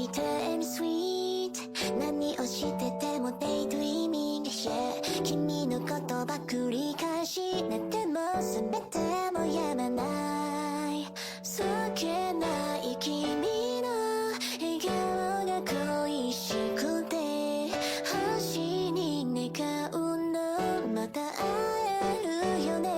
Damn sweet 何をしてても Daydreaming Yeah 君の言葉繰り返し寝ても覚めてもやまないそっけない君の笑顔が恋しくて星に願うのまた会えるよね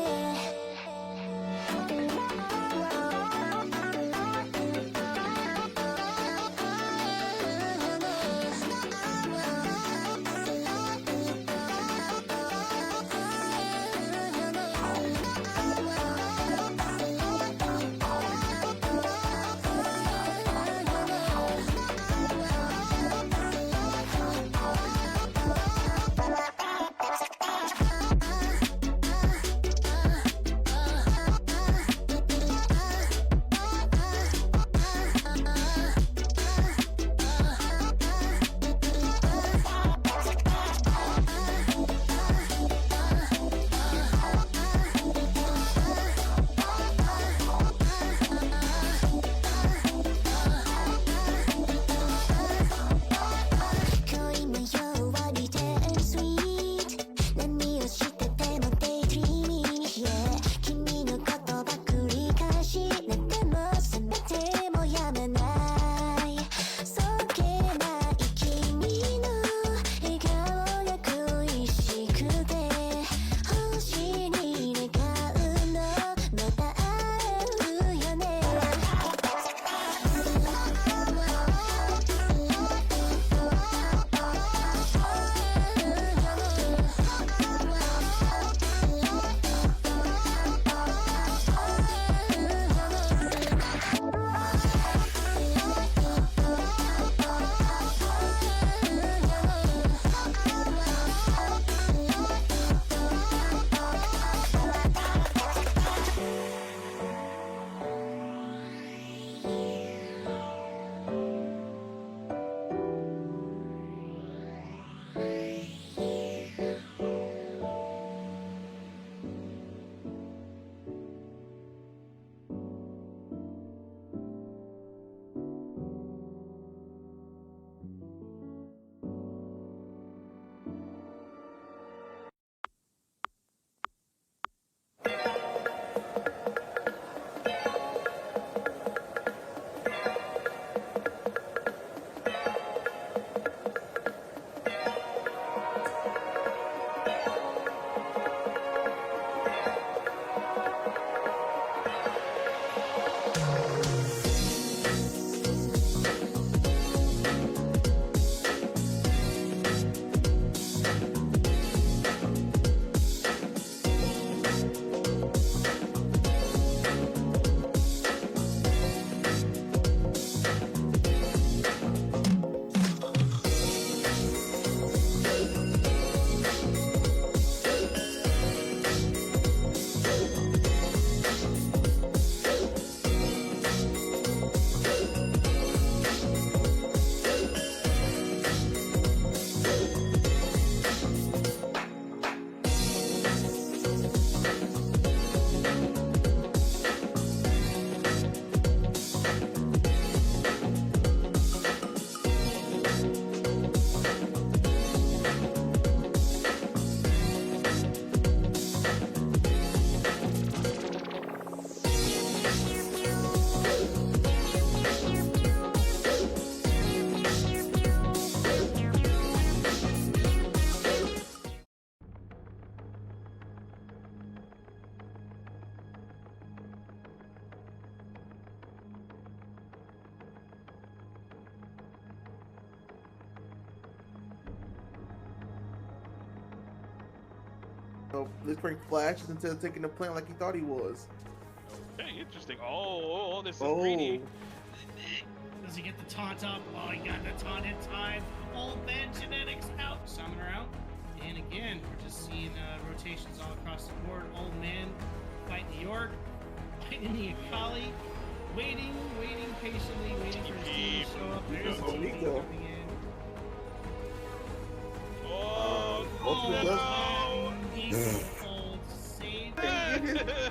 Let's bring Flash instead of taking the plant like he thought he was. Okay, interesting. Oh, this is greedy. Does he get the taunt up? Oh, he got the taunt in time. Old man genetics out. Summoner out. And again, we're just seeing rotations all across the board. Old man fighting the York, fighting the Akali, waiting patiently, waiting for his team to show up. There's the team coming in. Oh, no! He's cold. Save.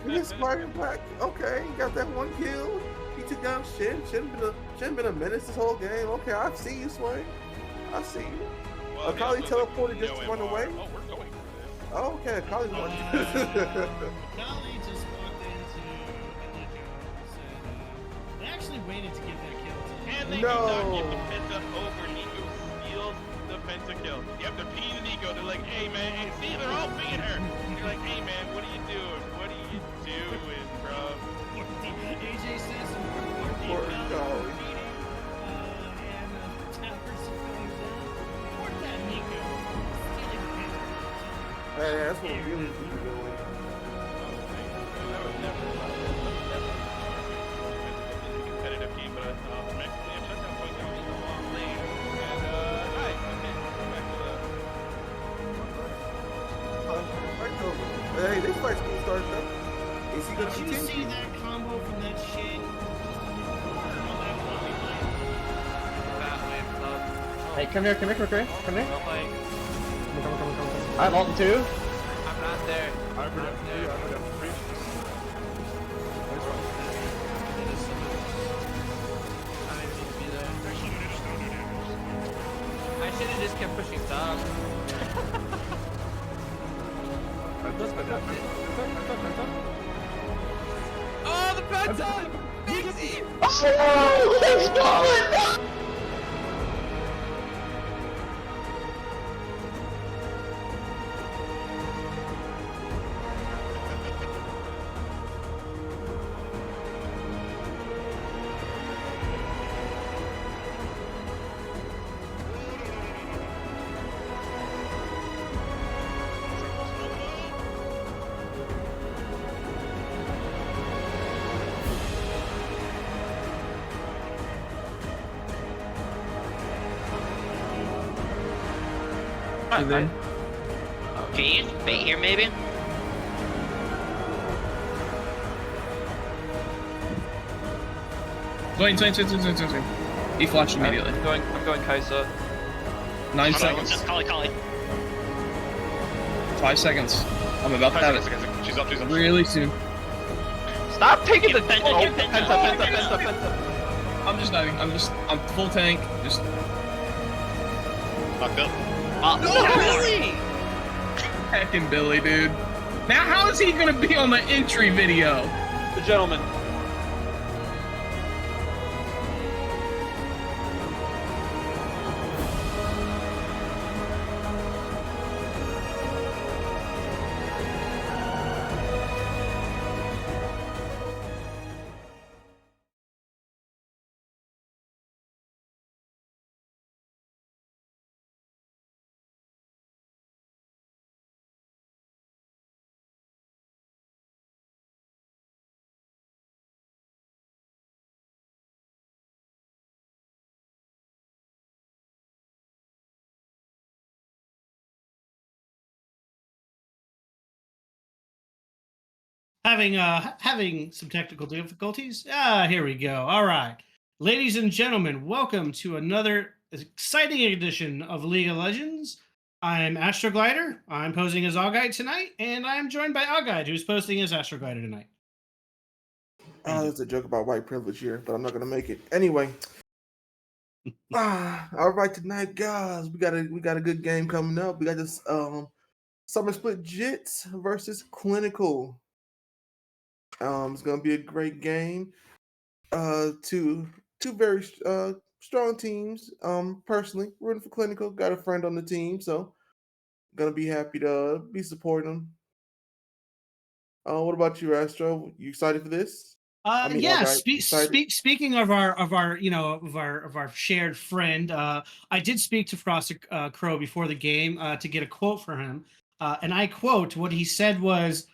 He his sparking back. Okay, he got that one kill. He to go. Shouldn't been a menace this whole game. Okay, I see you, Sway. I see you. Well, Akali yeah, so it's teleported just no to run MR. away. Oh, we're going for this. Oh, okay, Akali's one. Kali just walked into Nico and said, they actually waited to get that kill. And they do not get the penta over. Nico steals the penta kill. You have to pee the Nico. They're like, hey man, hey, see, they're all peeing her. You're like, hey man, what are you doing? What are you doing, bro? AJ says, Poor Akali. and towers are going down. Poor that Nico. Stealing the penta. Hey, that's what really be doing. That was never competitive game, but Mexican shutdown point there was a long lane. And nice. Okay, back to the Hey, this fight's gonna start though. Is he gonna Did you see continue? that combo from that shit? Hey, come here, come here, come here. Come here. Well played. I have ult in 2. I'm not there. I'm there. I didn't need to be there. I should have just kept pushing top. Oh, the penta! Easy! Oh, let's go! Can you use bait here, maybe? Swing. He flashed immediately. I'm going Kaiser. 9 Just seconds. Kali. 5 seconds. I'm about to have it. She's up. Really soon. Stop taking the Penta, oh, get penta. penta. I'm just diving. I'm full tank. Just. Fucked up. No, Billy! Heckin' Billy, dude. Now, how is he gonna be on the entry video? The gentleman. Having some technical difficulties. Here we go. All right, ladies and gentlemen, welcome to another exciting edition of League of Legends. I'm Astroglider. I'm posing as Augite tonight, and I'm joined by Augite, who's posting as Astroglider tonight. Oh, that's a joke about white privilege here, but I'm not gonna make it. Anyway. All right, tonight, guys, we got a good game coming up. We got this summer split Jits versus Clinical. It's gonna be a great game. Two very strong teams. Personally, rooting for Clinical. Got a friend on the team, so gonna be happy to be supporting them. What about you, Astro? You excited for this? Yeah. Augite, Speaking of our shared friend, I did speak to Frost Crow before the game to get a quote for him, and I quote what he said was,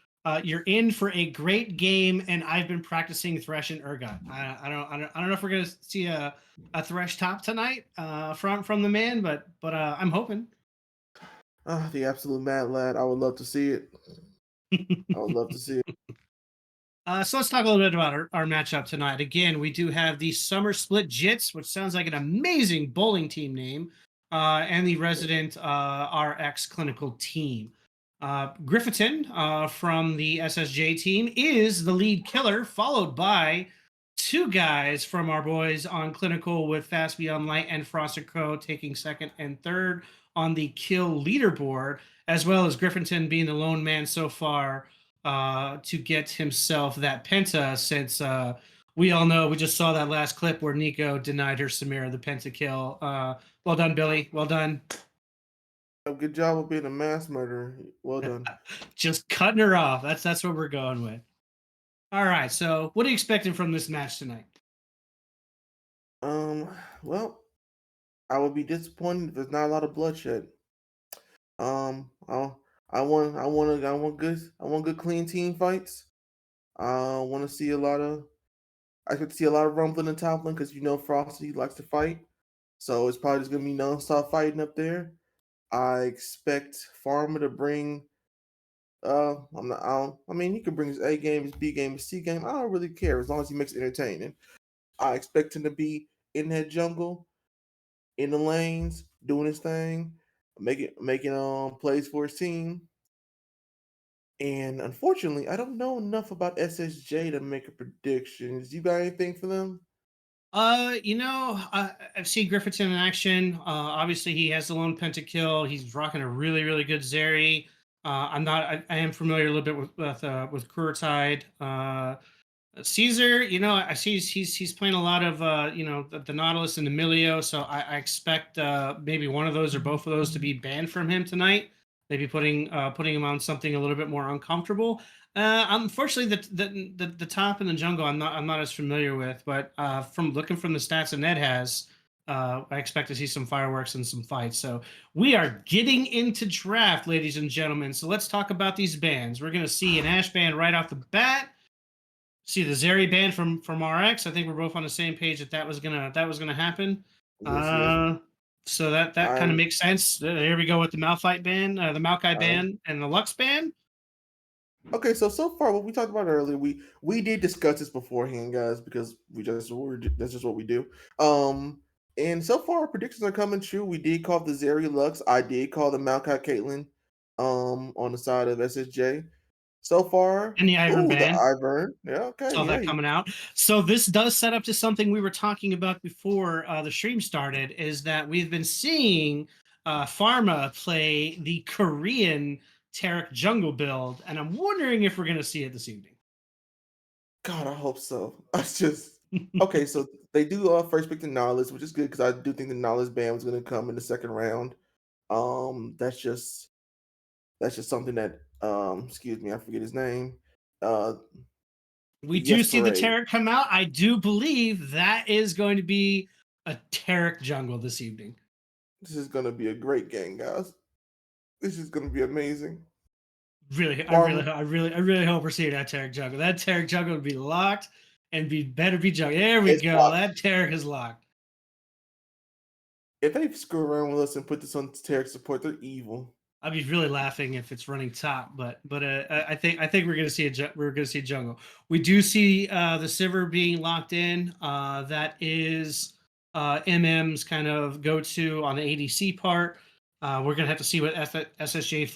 "You're in for a great game, and I've been practicing Thresh and Urgot." I don't know if we're gonna see a Thresh top tonight from the man, but I'm hoping. The absolute mad lad. I would love to see it. I would love to see it. So let's talk a little bit about our matchup tonight. Again, we do have the Summer Split Jits, which sounds like an amazing bowling team name, and the Resident RX Clinical team. Griffiton from the SSJ team is the lead killer, followed by two guys from our boys on Clinical with Fast Beyond Light and Frosted Crow taking second and third on the kill leaderboard, as well as Griffinton being the lone man so far to get himself that penta, since we all know, we just saw that last clip where Nico denied her Samira the penta kill. Well done, Billy. Well done. Good job of being a mass murderer. Well done. Just cutting her off. That's what we're going with. All right. So, what are you expecting from this match tonight? Well, I would be disappointed if there's not a lot of bloodshed. I want good clean team fights. I want to see a lot of. I expect to see a lot of rumbling and toppling because Frosty likes to fight, so it's probably just gonna be nonstop fighting up there. I expect Farmer to bring. I'm not. I mean, he could bring his A game, his B game, his C game. I don't really care as long as he makes it entertaining. I expect him to be in that jungle, in the lanes, doing his thing, making plays for his team. And unfortunately, I don't know enough about SSJ to make a prediction. You got anything for them? I've seen Griffinton in action. Obviously, he has the lone pentakill. He's rocking a really, really good Zeri. I am familiar a little bit with Kurtide. Caesar, I see he's playing a lot of the Nautilus and the Emilio, so I expect maybe one of those or both of those to be banned from him tonight. Maybe putting him on something a little bit more uncomfortable. Unfortunately, the top and the jungle I'm not as familiar with, but from looking from the stats that Ned has, I expect to see some fireworks and some fights. So we are getting into draft, ladies and gentlemen. So let's talk about these bans. We're going to see an Ash ban right off the bat. See the Zeri ban from RX. I think we're both on the same page that was gonna happen. Yes. So that kind of makes sense. Here we go with the Malphite ban, the Maokai ban, and the Lux ban. Okay, so far what we talked about earlier, we did discuss this beforehand, guys, because that's just what we do. And so far our predictions are coming true. We did call the Zeri Lux. I did call the Maokai Caitlyn on the side of SSJ. So far, And the Ivern the ban. Ivern. Yeah, okay. Saw that coming out. So this does set up to something we were talking about before the stream started, is that we've been seeing Pharma play the Korean Taric jungle build, and I'm wondering if we're going to see it this evening. God, I hope so. I just okay. So they do first pick the Nautilus, which is good because I do think the Nautilus ban was going to come in the second round. That's just something that excuse me, I forget his name. We do see the Taric come out. I do believe that is going to be a Taric jungle this evening. This is going to be a great game, guys. This is going to be amazing. Really, I really hope we're seeing that Taric jungle. That Taric jungle would be locked and better be jungle. There we go. Locked. That Taric is locked. If they screw around with us and put this on Taric support, they're evil. I'd be really laughing if it's running top, but I think we're gonna see a jungle. We do see the Sivir being locked in. That is MM's kind of go-to on the ADC part. We're gonna have to see what SSJ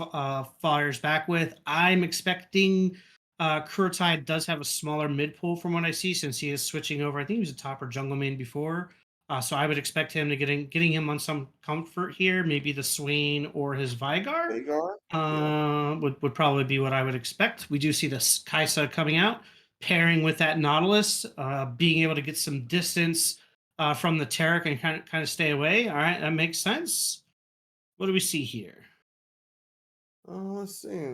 fires back with. I'm expecting Kurtide does have a smaller mid pool from what I see, since he is switching over. I think he was a top or jungle main before. So I would expect him to getting him on some comfort here. Maybe the Swain or his Vigar. Would probably be what I would expect. We do see this Kaisa coming out, pairing with that Nautilus, being able to get some distance from the Taric and kind of stay away. All right, that makes sense. What do we see here? Let's see.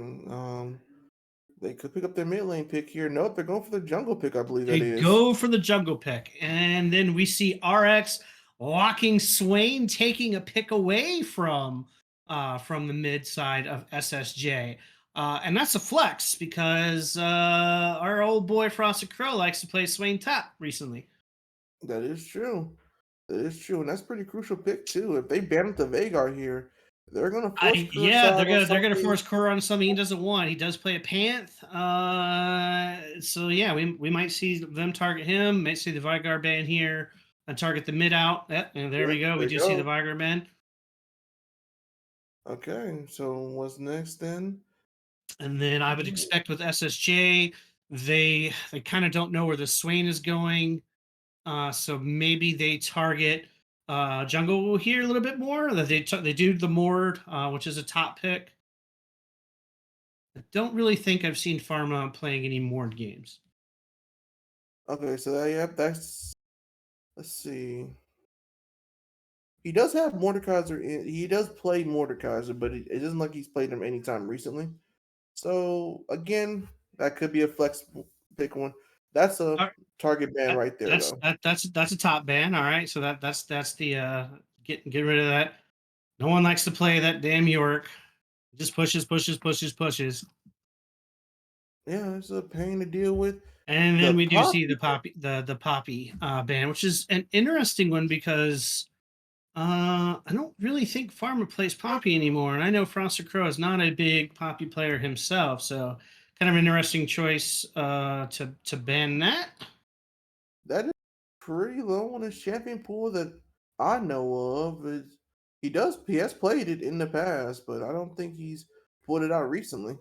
They could pick up their mid lane pick here. Nope, they're going for the jungle pick, I believe that is. They go for the jungle pick. And then we see RX locking Swain, taking a pick away from the mid side of SSJ. And that's a flex because our old boy Frosted Crow likes to play Swain top recently. That is true. That is true. And that's pretty crucial pick too. If they ban up the Vagar here, they're gonna force they're gonna force Kur on something he doesn't want. He does play a Panth, so yeah, we might see them target him. Might see the Vigar ban here and target the mid out. And there we go. We do see the Vigar ban. Okay, so what's next then? And then I would expect with SSJ, they kind of don't know where the Swain is going. So maybe they target jungle here a little bit more. That they do the Mord, which is a top pick. I don't really think I've seen Pharma playing any Mord games. Okay, so yep, that's. Let's see. He does have Mordekaiser in. He does play Mordekaiser, but it doesn't look like he's played him anytime recently. So again, that could be a flex pick one. That's a All right. target ban right there, though. That's a top ban. All right, so that's the get rid of that. No one likes to play that damn York. Just pushes. Yeah, it's a pain to deal with. And then The we do see the Poppy- poppy ban, which is an interesting one because I don't really think Farmer plays Poppy anymore, and I know Frosty Crow is not a big Poppy player himself, so kind of an interesting choice to ban that. That is pretty low on his champion pool that I know of. He has played it in the past, but I don't think he's pulled it out recently.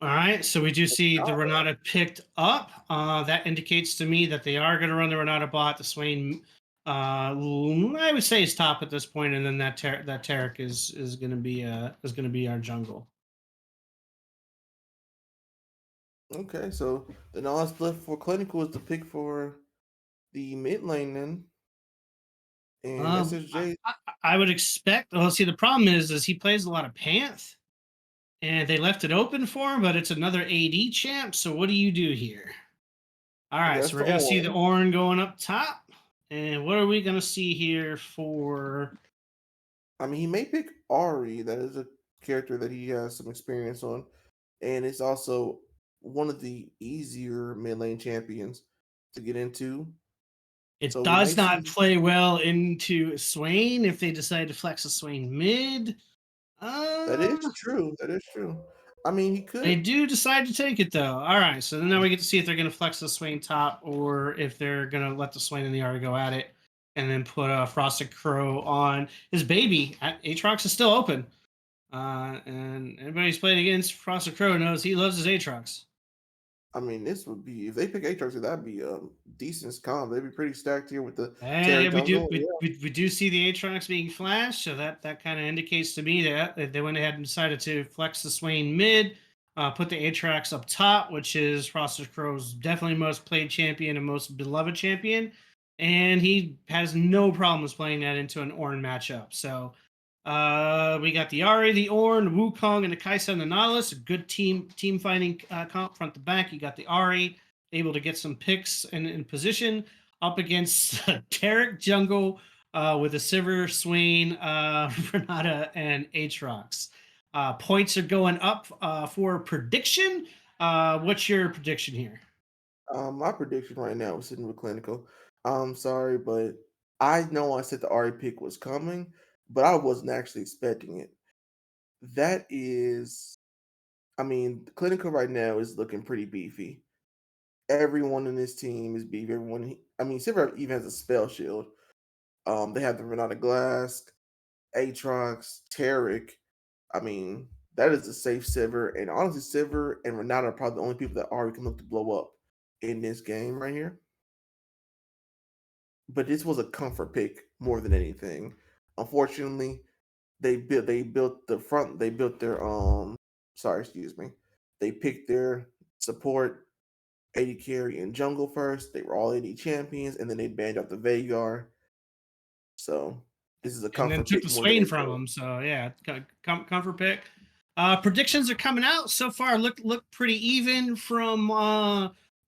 All right, so we do see the Renata picked up. That indicates to me that they are going to run the Renata bot. The Swain, I would say, is top at this point, and then that Tarek is going to be our jungle. Okay, so the knowledge split for clinical is the pick for the mid lane then. And SSJ. I would expect. Well, see, the problem is he plays a lot of Panth, and they left it open for him, but it's another AD champ. So what do you do here? All right, That's so we're the gonna see the Ornn. Ornn going up top, and what are we gonna see here for? I mean, he may pick Ari. That is a character that he has some experience on, and it's also one of the easier mid lane champions to get into. It So we may does not see play well into Swain if they decide to flex a Swain mid. that is true. That is true. I mean, he They could. do decide to take it though. All right, so now we get to see if they're going to flex the Swain top or if they're going to let the Swain and the R go at it, and then put a Frosted Crow on his baby. Aatrox is still open, and anybody who's played against Frosted Crow knows he loves his Aatrox. I mean, this would be if they pick Aatrox, that'd be a decent comp. They'd be pretty stacked here with the And Terra we do Jungle. we do see the Aatrox being flashed, so that kind of indicates to me that they went ahead and decided to flex the Swain mid, put the Aatrox up top, which is Frosted Crow's definitely most played champion and most beloved champion, and he has no problems playing that into an Ornn matchup. So we got the Ari, the Ornn, the Wukong, and the Kaisa and the Nautilus. A good team fighting comp front to back. You got the Ari able to get some picks in position up against Tarek Jungle with a Sivir, Swain, Renata, and Aatrox. Points are going up for prediction. What's your prediction here? My prediction right now is sitting with clinical. I'm sorry, but I know I said the Ari pick was coming, but I wasn't actually expecting it. That is, I mean, clinical right now is looking pretty beefy. Everyone in this team is beefy. I mean, Silver even has a spell shield. They have the Renata Glass, Aatrox, Tarek. I mean, that is a safe Silver, and honestly, Silver and Renata are probably the only people that Ari can look to blow up in this game right here. But this was a comfort pick more than anything. Unfortunately, they built the front. They built their Sorry, excuse me. They picked their support, AD carry, and jungle first. They were all AD champions, and then they banned out the Veigar. So this is a And then comfort took pick the more than Swain from anything. him. So yeah, comfort pick. Predictions are coming out so far. Look pretty even from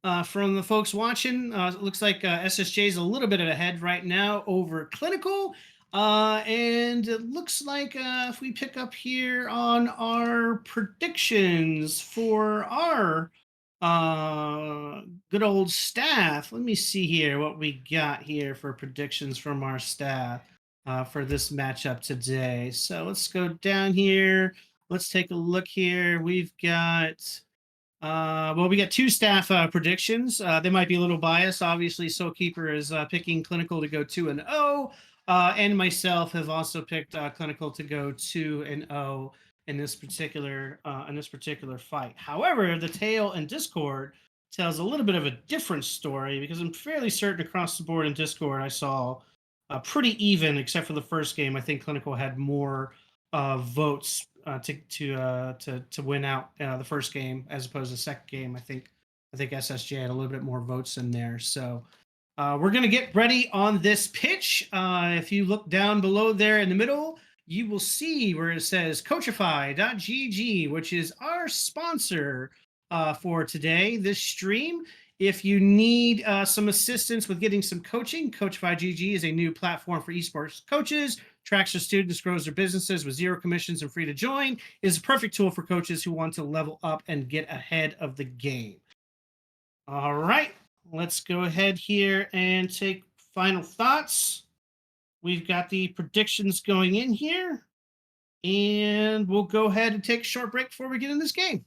the folks watching. It looks like SSJ is a little bit ahead right now over Clinical. And it looks like if we pick up here on our predictions for our good old staff, let me see here what we got here for predictions from our staff for this matchup today. So let's go down here. Let's take a look here. We've got we got two staff predictions. They might be a little biased. Obviously, Soulkeeper is picking Clinical to go 2-0, and myself have also picked Clinical to go 2-0 in this particular fight. However, the tale in Discord tells a little bit of a different story because I'm fairly certain across the board in Discord I saw pretty even, except for the first game. I think Clinical had more votes to win out the first game as opposed to the second game. I think SSJ had a little bit more votes in there. So we're gonna get ready on this pitch. If you look down below there in the middle, you will see where it says Coachify.gg, which is our sponsor for today, this stream. If you need some assistance with getting some coaching, Coachify.gg is a new platform for esports coaches, tracks their students, grows their businesses with 0 commissions and free to join. It is a perfect tool for coaches who want to level up and get ahead of the game. All right, let's go ahead here and take final thoughts. We've got the predictions going in here, and we'll go ahead and take a short break before we get in this game.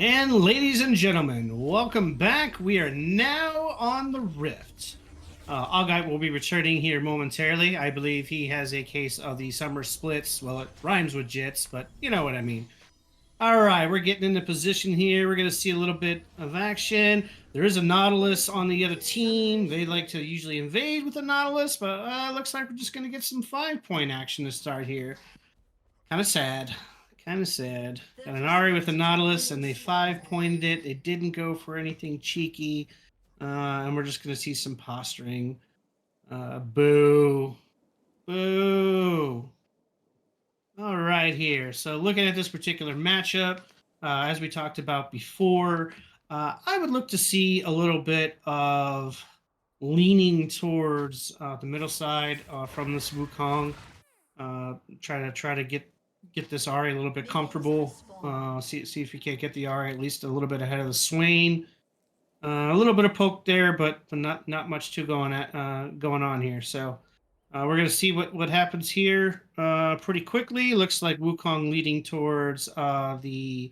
And ladies and gentlemen, welcome back. We are now on the Rift. Augite will be returning here momentarily. I believe he has a case of the summer splits. Well, it rhymes with Jits, but you know what I mean. All right, we're getting into position here. We're going to see a little bit of action. There is a Nautilus on the other team. They like to usually invade with a Nautilus, but looks like we're just going to get some 5-point action to start here. Kind of sad. Kind of sad. Got an Ari with the Nautilus, and they 5-pointed it. They didn't go for anything cheeky, and we're just going to see some posturing. Boo. Boo. All right here. So looking at this particular matchup, as we talked about before, I would look to see a little bit of leaning towards the middle side from this Wukong. Try to get this Ari a little bit comfortable. See if you can't get the Ari at least a little bit ahead of the Swain. A little bit of poke there, but not much too going on here. So we're gonna see what happens here pretty quickly. Looks like Wukong leading towards the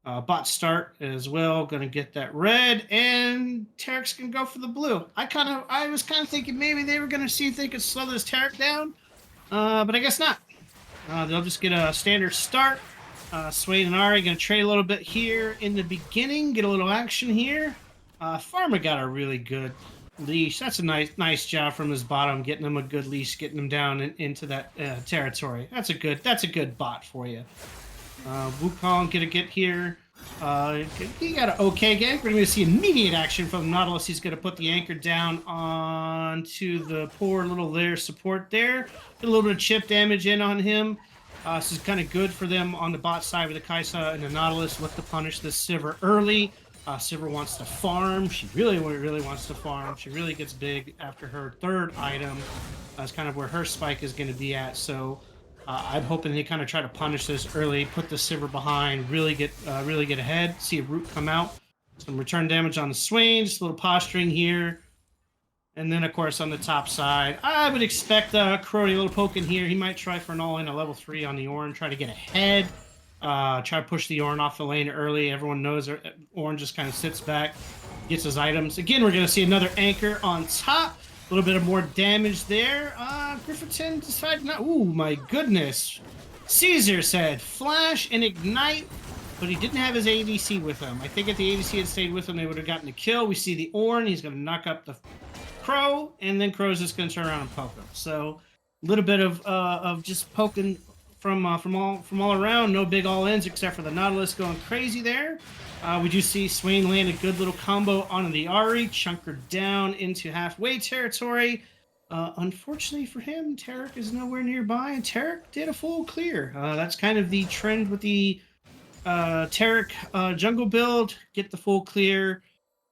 bot start as well. Gonna get that red, and Tarek's gonna go for the blue. I was kind of thinking maybe they were gonna see if they could slow this Tarek down, but I guess not. They'll just get a standard start. Swain and Ari going to trade a little bit here in the beginning, get a little action here. Farmer got a really good leash. That's a nice job from his bottom, getting him a good leash, getting him down into that territory. That's a good bot for you. Wukong gonna get here. He got an okay game. We're going to see immediate action from Nautilus. He's going to put the anchor down onto the poor little layer support there. Get a little bit of chip damage in on him. This is kind of good for them on the bot side with the Kaisa and the Nautilus. Look to punish this Sivir early. Sivir wants to farm. She really wants to farm. She really gets big after her third item. That's kind of where her spike is going to be at. So I'm hoping they kind of try to punish this early, put the Sivir behind, really get ahead, see a root come out. Some return damage on the Swain, just a little posturing here. And then, of course, on the top side, I would expect Crody a little poke in here. He might try for an all-in, a level 3 on the Ornn, try to get ahead. Try to push the Ornn off the lane early. Everyone knows Ornn just kind of sits back, gets his items. Again, we're going to see another anchor on top. A little bit of more damage there. Grifferton decided not... Ooh, my goodness. Caesar said flash and ignite, but he didn't have his ADC with him. I think if the ADC had stayed with him, they would have gotten the kill. We see the Ornn. He's going to knock up the Crow, and then Crow's just going to turn around and poke him. So a little bit of just poking from all around. No big all-ins except for the Nautilus going crazy there. We do see Swain land a good little combo onto the Ari, chunk her down into halfway territory. Unfortunately for him, Tarek is nowhere nearby, and Tarek did a full clear. That's kind of the trend with the Tarek jungle build. Get the full clear,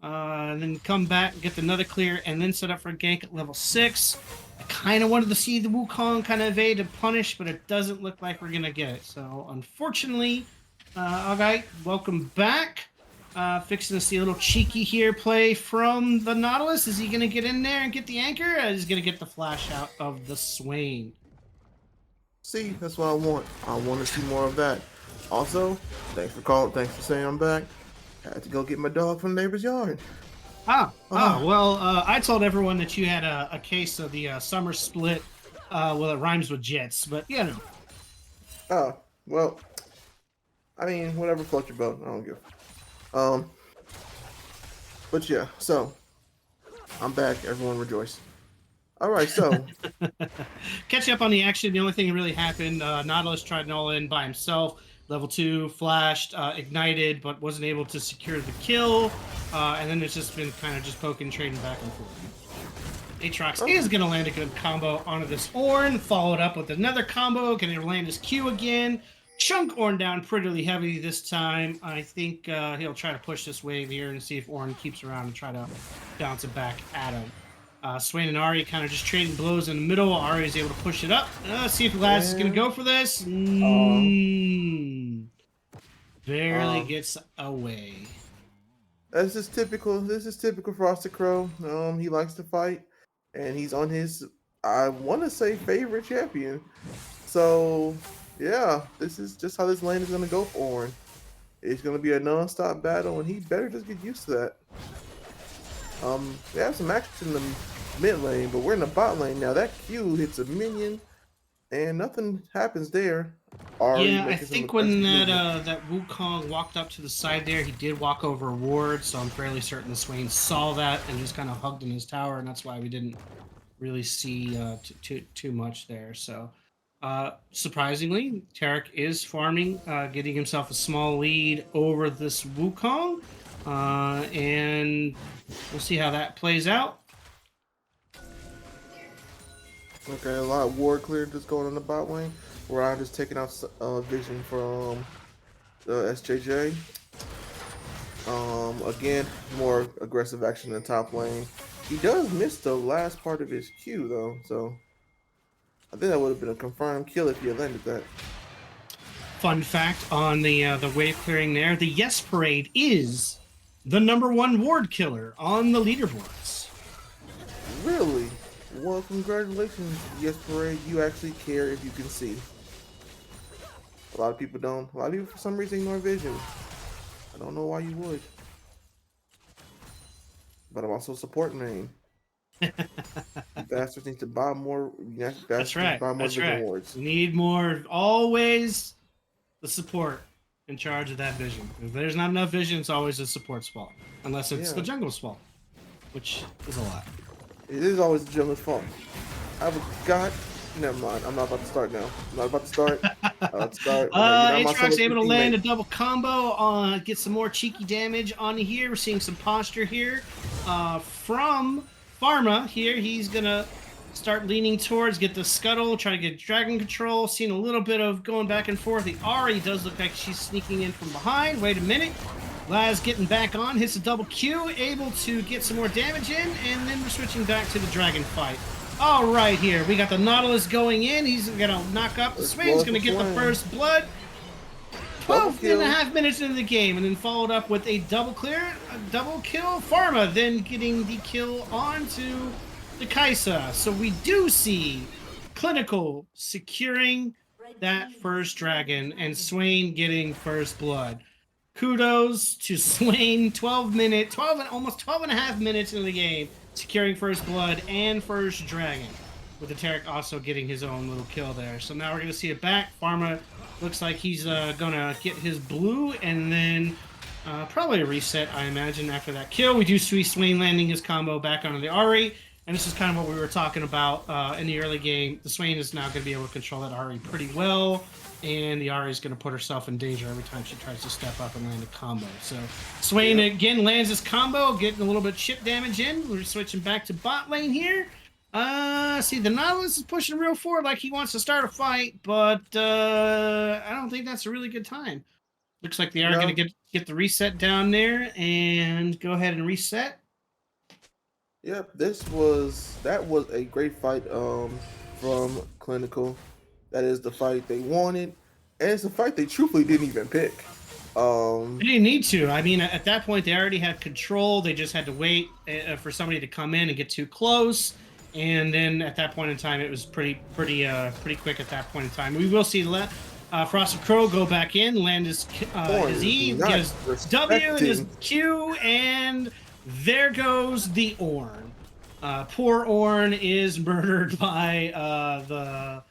and then come back, get another clear, and then set up for a gank at level 6. I kind of wanted to see the Wukong kind of evade and punish, but it doesn't look like we're going to get it. So, unfortunately, Augite, welcome back. Fixing to see a little cheeky here play from the Nautilus. Is he going to get in there and get the anchor? Or is he going to get the flash out of the Swain? See, that's what I want. I want to see more of that. Also, thanks for calling. Thanks for saying I'm back. I had to go get my dog from the neighbor's yard. Well, I told everyone that you had a case of the summer split. Well, it rhymes with Jits, but you know. Oh, well, I mean, whatever floats your boat. I don't give. But yeah, so I'm back. Everyone rejoice. All right, so Catching up on the action, the only thing that really happened, Nautilus tried an all-in by himself. Level 2 flashed, ignited, but wasn't able to secure the kill. And then it's just been kind of just poking, trading back and forth. Aatrox is going to land a good combo onto this Ornn, followed up with another combo. Going to land his Q again. Chunk Ornn down pretty heavy this time. I think he'll try to push this wave here and see if Ornn keeps around and try to bounce it back at him. Swain and Ahri kind of just trading blows in the middle. Ahri is able to push it up. See if Laz is going to go for this. Barely gets away. this is typical. This is typical Frosted Crow. He likes to fight, and he's on his, I want to say, favorite champion. So, yeah, this is just how this lane is going to go for Ornn. It's going to be a non-stop battle, and he better just get used to that. We have some action in the mid lane, but we're in the bot lane now. That Q hits a minion, and nothing happens there. Yeah, I think when that Wukong walked up to the side there, he did walk over a ward, so I'm fairly certain Swain saw that and just kind of hugged in his tower, and that's why we didn't really see too much there. So, surprisingly, Tarek is farming, getting himself a small lead over this Wukong, and we'll see how that plays out. Okay, a lot of ward clear just going on the bot lane. Ryan just taking out vision from SJJ. Again, more aggressive action in the top lane. He does miss the last part of his Q though, so I think that would have been a confirmed kill if he had landed that. Fun fact on the wave clearing there: the Yes Parade is the #1 ward killer on the leaderboards. Really? Well, congratulations, Yes Parade. You actually care if you can see. A lot of people don't. A lot of people, for some reason, ignore vision. I don't know why you would. But I'm also support main. You bastards need to buy more. That's right. Buy more That's vision right. wards. Need more. Always the support in charge of that vision. If there's not enough vision, it's always a support spot. Unless it's the jungle spot, which is a lot. It is always the jungle's fault. I forgot. Never mind. I'm not about to start now. I'm not about to start. Aatrox able to land a double combo, get some more cheeky damage on here. We're seeing some posture here from Pharma here. He's going to start leaning towards, get the scuttle, try to get dragon control. Seeing a little bit of going back and forth. The Ahri does look like she's sneaking in from behind. Wait a minute. Laz getting back on, hits a double Q, able to get some more damage in, and then we're switching back to the dragon fight. All right, here we got the Nautilus going in. He's gonna knock up. Swain's gonna get the first blood. 12.5 minutes into the game, and then followed up with a double kill. Pharma then getting the kill onto the Kaisa. So we do see Clinical securing that first dragon, and Swain getting first blood. Kudos to Swain, almost 12.5 minutes into the game, securing first blood and first dragon, with the Tarek also getting his own little kill there. So now we're going to see it back. Pharma looks like he's going to get his blue, and then probably a reset, I imagine, after that kill. We do see Swain landing his combo back onto the Ahri, and this is kind of what we were talking about in the early game. The Swain is now going to be able to control that Ahri pretty well, and the Ahri is going to put herself in danger every time she tries to step up and land a combo. So Swain again lands his combo, getting a little bit chip damage in. We're switching back to bot lane here. See, the Nautilus is pushing real forward like he wants to start a fight, but I don't think that's a really good time. Looks like they are going to get the reset down there and go ahead and reset. Yep, that was a great fight from Clinical. That is the fight they wanted, and it's a fight they truthfully didn't even pick. They didn't need to. I mean, at that point, they already had control. They just had to wait for somebody to come in and get too close, and then at that point in time, it was pretty quick. At that point in time, we will see Frosted Crow go back in, land his E, get his W and his Q, and there goes the Ornn. Poor Ornn is murdered by the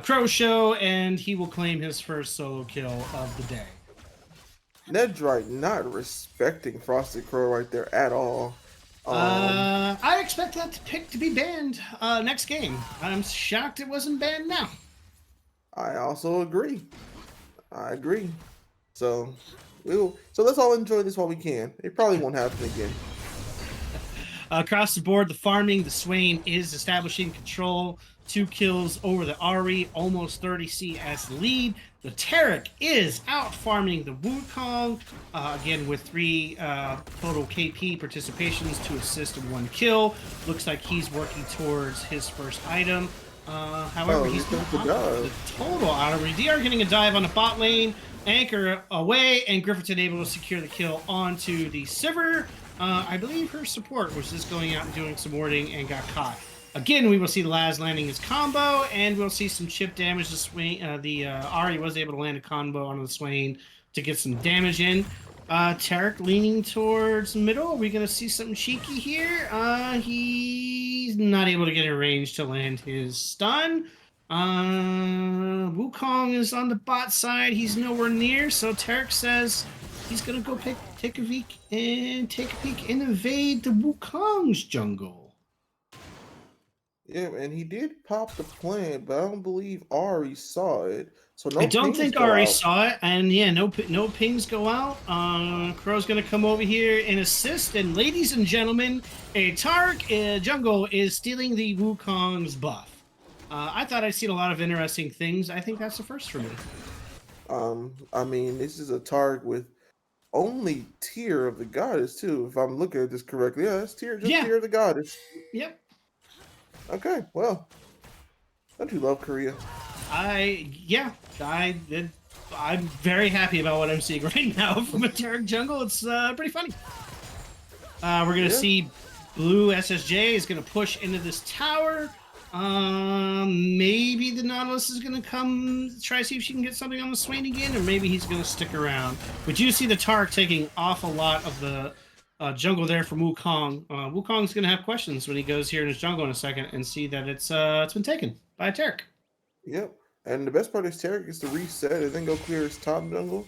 Crow Show, and he will claim his first solo kill of the day. Nedrite not respecting Frosted Crow right there at all. I expect that pick to be banned next game. I'm shocked it wasn't banned now. I also agree. I agree. So so let's all enjoy this while we can. It probably won't happen again. Across the board, the farming, the Swain is establishing control. 2 kills over the Ari, almost 30 CS lead. The Tarek is out farming the Wukong, again with 3 total KP participations, 2 assists and 1 kill. Looks like he's working towards his first item. However, he's the total Ari. DR getting a dive on the bot lane, Anchor away, and Grifferton able to secure the kill onto the Sivir. I believe her support was just going out and doing some warding and got caught. Again, we will see Laz landing his combo, and we'll see some chip damage. The Swain, Ari was able to land a combo on the Swain to get some damage in. Tarek leaning towards middle. Are we going to see something cheeky here? He's not able to get in range to land his stun. Wukong is on the bot side. He's nowhere near, so Tarek says he's going to go take a peek and invade the Wukong's jungle. Yeah, and he did pop the plant, but I don't believe Ari saw it. So no. I don't think Ari saw it, and yeah, no pings go out. Crow's gonna come over here and assist, and ladies and gentlemen, a Tarek jungle is stealing the Wukong's buff. I thought I'd seen a lot of interesting things. I think that's the first for me. I mean, this is a Tarek with only tier of the goddess too, if I'm looking at this correctly. Yeah, that's tier of the goddess. Yep. Okay, well, don't you love Korea? I'm very happy about what I'm seeing right now from a Tarek jungle. It's pretty funny. We're gonna see blue SSJ is gonna push into this tower. Maybe the Nautilus is gonna come try to see if she can get something on the Swain again, or maybe he's gonna stick around. But you see the Tarek taking off a lot of the jungle there from Wukong. Wukong's gonna have questions when he goes here in his jungle in a second and see that it's been taken by a Tarek. Yep. And the best part is Tarek is to reset and then go clear his top jungle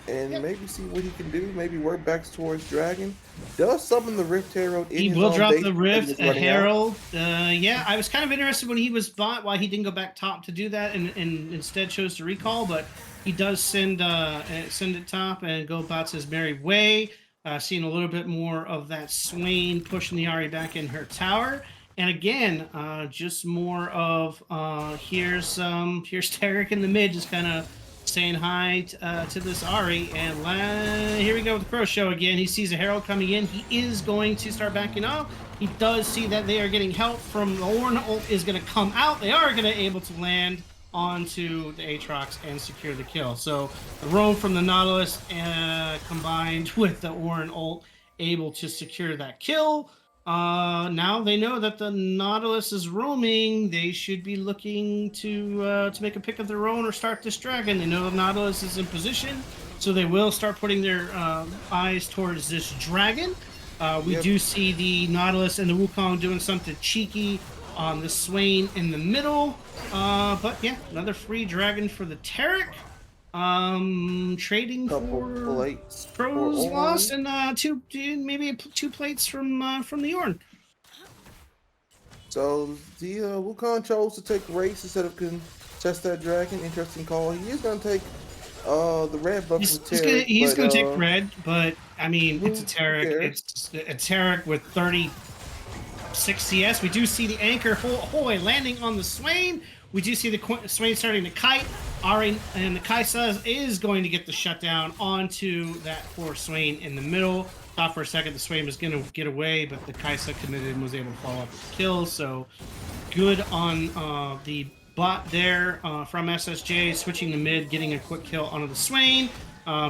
and maybe see what he can do. Maybe work back towards Dragon. Does summon the Rift Herald in He his will own drop base the Rift running out. Herald. Yeah, I was kind of interested when he was bought why he didn't go back top to do that and instead chose to recall, but he does send it top and go about his merry way. Seeing a little bit more of that Swain pushing the Ari back in her tower. And again, just more of here's Tarek in the mid, just kind of saying hi to this Ari. And here we go with the Crow Show again. He sees a Herald coming in. He is going to start backing off. He does see that they are getting help from the Ornn ult is going to come out. They are going to able to land onto the Aatrox and secure the kill. So the roam from the Nautilus combined with the Ornn ult able to secure that kill. Now they know that the Nautilus is roaming. They should be looking to make a pick of their own or start this dragon. They know the Nautilus is in position, so they will start putting their eyes towards this dragon. We do see the Nautilus and the Wukong doing something cheeky on the Swain in the middle. But yeah, another free dragon for the Tarek. Trading for plates Crow's loss and maybe two plates from the Ornn. So the Wukong chose to take race instead of contest that dragon. Interesting call. He is going to take the red buff with Tarek. He's going to take red, but I mean it's a Tarek. It's a Tarek with 36 CS. We do see the anchor Hoy landing on the Swain. We do see the Swain starting to kite. Ari and the Kaisa is going to get the shutdown onto that poor Swain in the middle. Thought for a second the Swain was going to get away, but the Kaisa committed and was able to follow up with the kill. So good on the bot there from SSJ, switching to mid, getting a quick kill onto the Swain.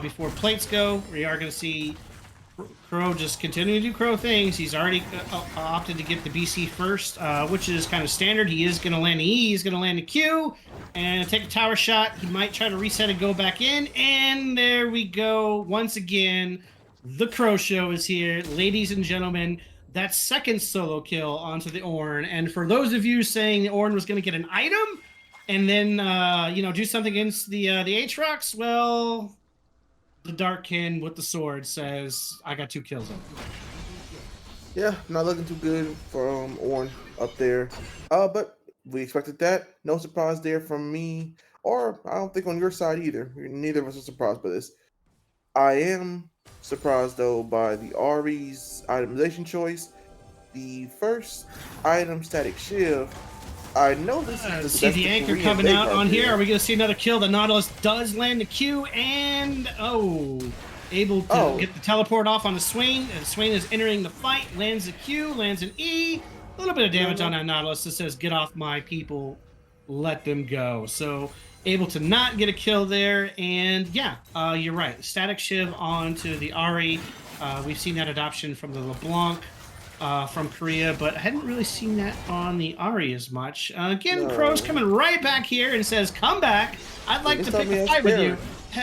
Before plates go, we are going to see Crow just continuing to do Crow things. He's already opted to get the BC first, which is kind of standard. He is going to land an E, he's going to land a Q, and take a tower shot. He might try to reset and go back in, and there we go. Once again, the Crow Show is here. Ladies and gentlemen, that second solo kill onto the Ornn. And for those of you saying the Ornn was going to get an item and then, do something against the Aatrox, well, the Darkkin with the sword says, I got 2 kills on him. Yeah, not looking too good for Orn up there. But we expected that. No surprise there from me, or I don't think on your side either. Neither of us are surprised by this. I am surprised though by the Ari's itemization choice. The first item, static shiv. I know this is See the anchor Korean coming out Vanguard on here. here. Are we going to see another kill? The Nautilus does land the Q and able to get the teleport off on the Swain. The Swain is entering the fight. Lands a Q, lands an E. A little bit of damage on that Nautilus that says, "Get off my people, let them go." So able to not get a kill there. And yeah, you're right. Static shiv onto the Ari. We've seen that adoption from the LeBlanc. From Korea, but I hadn't really seen that on the Ari as much. Again, Crow's coming right back here and says, "Come back. I'd like to pick a fight with you."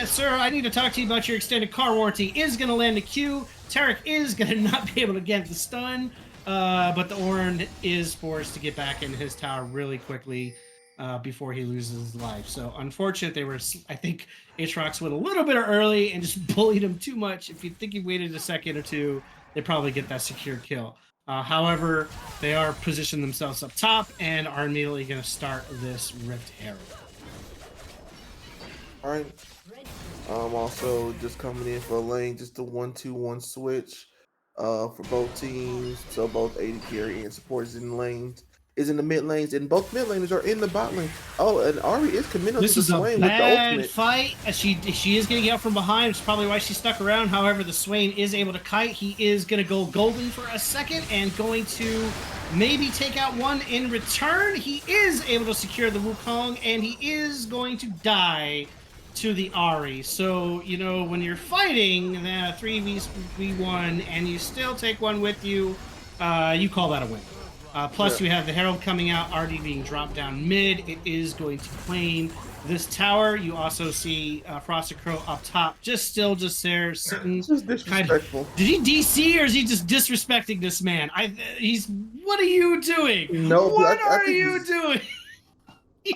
Sir, I need to talk to you about your extended car warranty. Is going to land a Q. Tarek is going to not be able to get the stun, but the Orn is forced to get back into his tower really quickly before he loses his life. So unfortunate, they were, I think, Aatrox went a little bit early and just bullied him too much. If you think he waited a second or two, they probably get that secured kill. However, they are positioning themselves up top and are immediately going to start this Rift Herald. All right. Also just coming in for a lane, just a 1-2-1 switch for both teams. So both AD carry and support is in lanes, is in the mid lanes, and both mid laners are in the bot lane. Oh, and Ari is committed to the Swain with the ultimate. This is a bad fight. She is getting out from behind. It's probably why she stuck around. However, the Swain is able to kite. He is going to go golden for a second and going to maybe take out one in return. He is able to secure the Wukong, and he is going to die to the Ari. So, you know, when you're fighting 3v1 and you still take one with you, you call that a win. Plus, you have the Herald coming out, already being dropped down mid. It is going to claim this tower. You also see Frosted Crow up top, just there sitting. Just disrespectful. Did he DC or is he just disrespecting this man? What are you doing? No, what I are think you doing?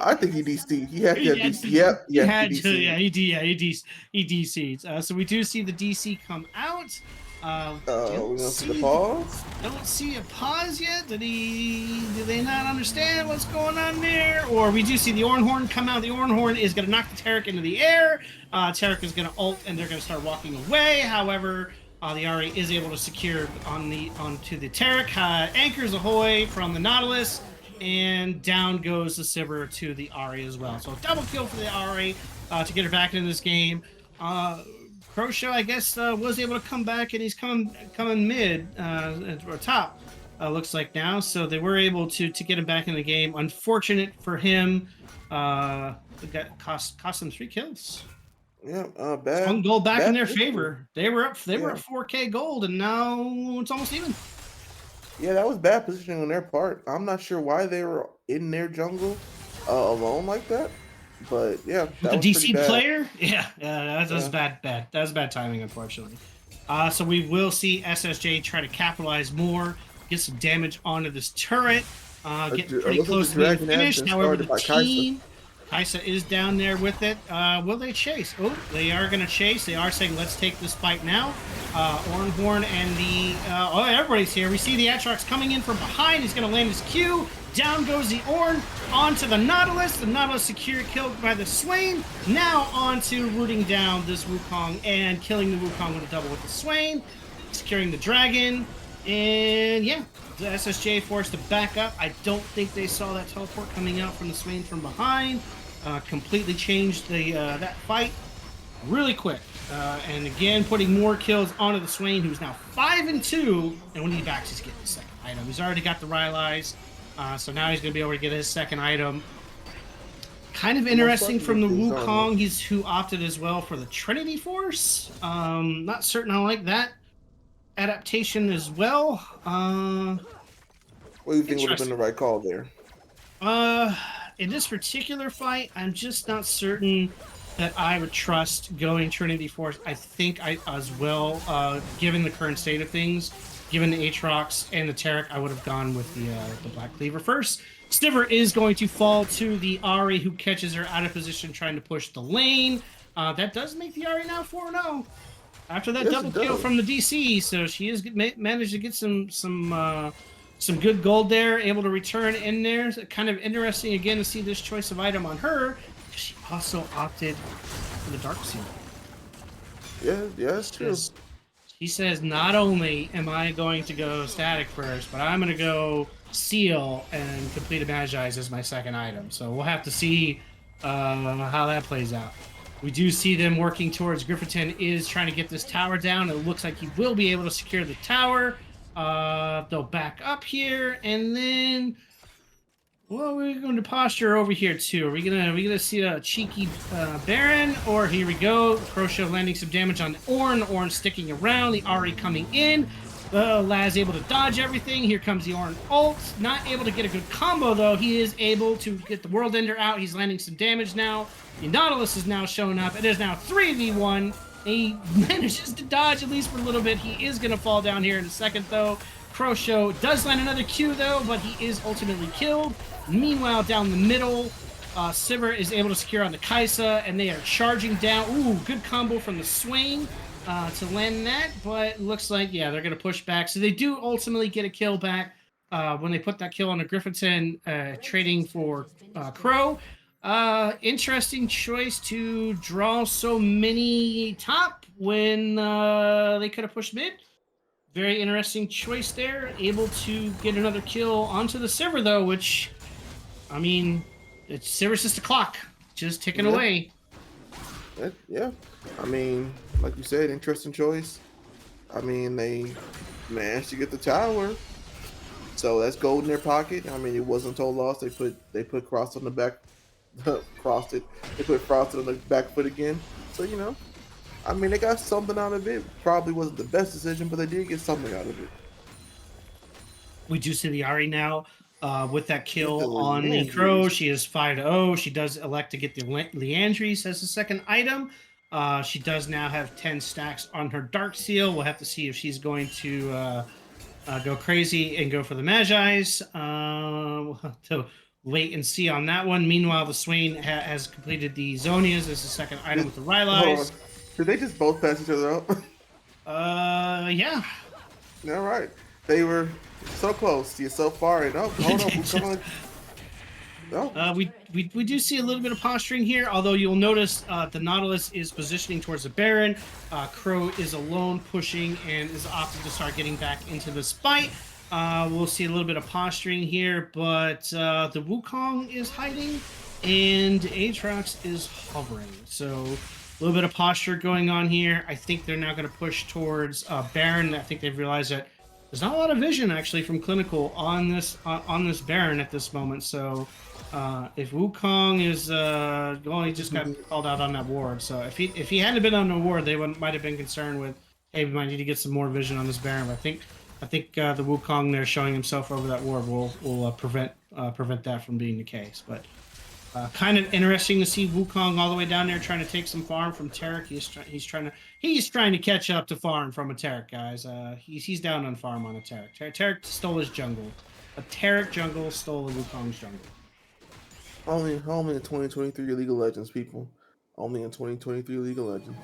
I think he DC. He had to DC. Yep. He had to. Yeah, he DC'd. So we do see the DC come out. We're gonna see the pause. Don't see a pause yet. Do they not understand what's going on there? Or we do see the Ornhorn come out. The Ornhorn is going to knock the Tarek into the air. Tarek is going to ult, and they're going to start walking away. However, the Ari is able to secure onto the Tarek. Anchors ahoy from the Nautilus, and down goes the Sivir to the Ari as well. So double kill for the Ari to get her back into this game. Croshow, I guess, was able to come back, and he's coming mid or top. Looks like now, so they were able to get him back in the game. Unfortunate for him, cost them 3 kills. Yeah, bad. One gold back in their favor. They were up 4K gold, and now it's almost even. Yeah, that was bad positioning on their part. I'm not sure why they were in their jungle alone like that. But yeah, that the was DC bad. player, that was bad. That was bad timing, unfortunately. So we will see SSJ try to capitalize more, get some damage onto this turret, get pretty close to being finished. However, the team, Kaisa is down there with it. Will they chase? Oh, they are going to chase. They are saying, "Let's take this fight now." Ornhorn and everybody's here. We see the Aatrox coming in from behind. He's going to land his Q. Down goes the Orn onto the Nautilus. The Nautilus secure killed by the Swain. Now onto rooting down this Wukong and killing the Wukong with a double with the Swain. Securing the Dragon. And yeah, the SSJ forced to back up. I don't think they saw that teleport coming out from the Swain from behind. Completely changed that fight really quick. And again, putting more kills onto the Swain, who's now 5-2. And when he backs, he's getting the second item. He's already got the Rylai's. So now he's going to be able to get his second item. Kind of interesting from the Wukong. He's who opted as well for the Trinity Force. Not certain I like that adaptation as well. What do you think would have been the right call there? In this particular fight, I'm just not certain that I would trust going Trinity Force. I think as well, given the current state of things, given the Aatrox and the Tarek, I would have gone with the Black Cleaver first. Stivir is going to fall to the Ari, who catches her out of position trying to push the lane. That does make the Ari now 4-0. After that Yes, double it kill does. from the DC, so she has managed to get some good gold there, able to return in there. So kind of interesting again to see this choice of item on her. She also opted for the Dark Seal. Yeah, that's true. She says, not only am I going to go static first, but I'm going to go seal and complete a Magi's as my second item. So we'll have to see how that plays out. We do see them working towards Grifferton is trying to get this tower down. It looks like he will be able to secure the tower. They'll back up here, and then well, we're going to posture over here too. Are we gonna see a cheeky Baron, or here we go? Crochet landing some damage on Ornn. Ornn sticking around. The Ari coming in. Laz able to dodge everything. Here comes the Ornn ult. Not able to get a good combo though. He is able to get the World Ender out. He's landing some damage now. The Nautilus is now showing up. It is now 3v1. He manages to dodge at least for a little bit. He is gonna fall down here in a second though. Crochet does land another Q though, but he is ultimately killed. Meanwhile, down the middle, Sivir is able to secure on the Kaisa, and they are charging down. Ooh, good combo from the Swain to land that, but looks like, yeah, they're going to push back. So they do ultimately get a kill back when they put that kill on the Grifferton, trading for Crow. Interesting choice to draw so many top when they could have pushed mid. Very interesting choice there. Able to get another kill onto the Sivir, though, which... I mean, it's Sivir's just a clock, just ticking away. Yeah, I mean, like you said, interesting choice. I mean, they managed to get the tower, so that's gold in their pocket. I mean, it wasn't total loss. They put Frost on the back, crossed it. They put Frost on the back foot again. So you know, I mean, they got something out of it. Probably wasn't the best decision, but they did get something out of it. We do see the Ari now. With that kill Yeah, on the Crow, she is 5-0. She does elect to get the Leandries as the second item. She does now have 10 stacks on her Dark Seal. We'll have to see if she's going to go crazy and go for the Magi's. We'll have to wait and see on that one. Meanwhile, the Swain has completed the Zonias as the second item with the Rylai's. Did they just both pass each other up? Yeah. All right. They were so close. You're so far. And oh, hold on. Come on. Oh. We do see a little bit of posturing here, although you'll notice the Nautilus is positioning towards the Baron. Crow is alone pushing and is opting to start getting back into this fight. We'll see a little bit of posturing here, but the Wukong is hiding and Aatrox is hovering. So a little bit of posture going on here. I think they're now going to push towards Baron. I think they've realized that there's not a lot of vision actually from Clinical on this Baron at this moment. So if Wukong is he just got called out on that ward. So if he hadn't been on the ward, they might have been concerned with, hey, we might need to get some more vision on this Baron. But I think the Wukong there showing himself over that ward will prevent that from being the case. But kind of interesting to see Wukong all the way down there trying to take some farm from Taric. He's trying to catch up to farm from a Taric, guys. He's down on farm on a Taric. Taric stole his jungle. A Taric jungle stole a Wukong's jungle. Only in 2023 League of Legends, people. Only in 2023 League of Legends.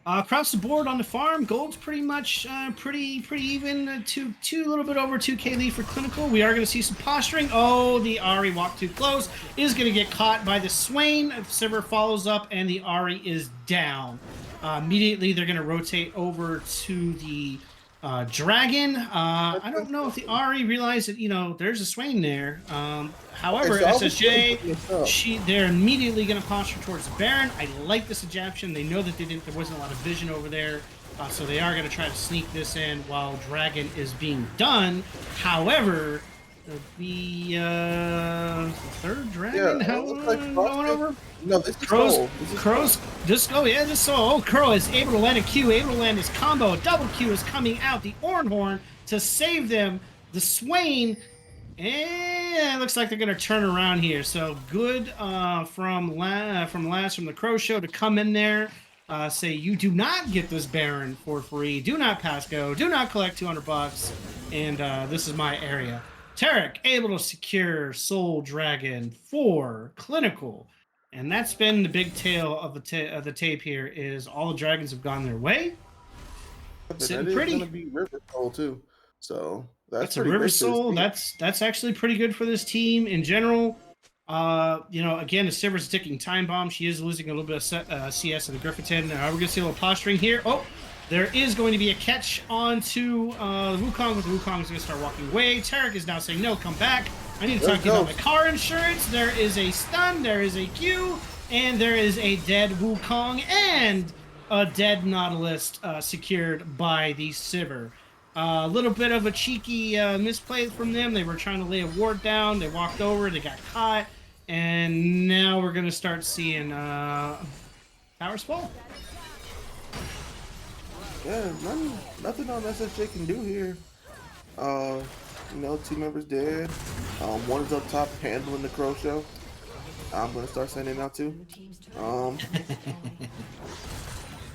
Across the board on the farm, gold's pretty much pretty even. Two little bit over 2K lead for Clinical. We are going to see some posturing. Oh, the Ari walked too close. Is going to get caught by the Swain. Sivir follows up, and the Ari is down. Immediately, they're going to rotate over to the Dragon. I don't know if the Ari realized that there's a Swain there. However, SSJ, they're immediately going to posture towards the Baron. I like the suggestion. They know that there wasn't a lot of vision over there, so they are going to try to sneak this in while Dragon is being done. However, the third Dragon, going over? No, this is Crow's Disco, yeah, this is Oh, Crow is able to land a Q, able to land his combo. A double Q is coming out. The Ornhorn to save them. The Swain, and it looks like they're going to turn around here. So good from the Crow Show to come in there, say you do not get this Baron for free. Do not pass go. Do not collect $200. And this is my area. Taric able to secure Soul Dragon for Clinical. And that's been the big tale of the tape here. Is all the dragons have gone their way. But Sitting that is pretty. gonna be River Soul too. So that's A pretty River great for this Soul. team. That's actually pretty good for this team in general. You know, again, the Siver's a ticking time bomb. She is losing a little bit of CS in the Grifferton. We're gonna see a little posturing here. Oh, there is going to be a catch onto Wukong, but the Wukong is gonna start walking away. Tarek is now saying, "No, come back. I need to talk to you about my car insurance." There is a stun. There is a Q. And there is a dead Wukong and a dead Nautilus secured by the Siver. A little bit of a cheeky misplay from them. They were trying to lay a ward down. They walked over. They got caught. And now we're going to start seeing towers fall. Yeah, nothing on SSJ can do here. You know, 2 members dead. One is up top handling the Crow Show. I'm gonna start sending out too.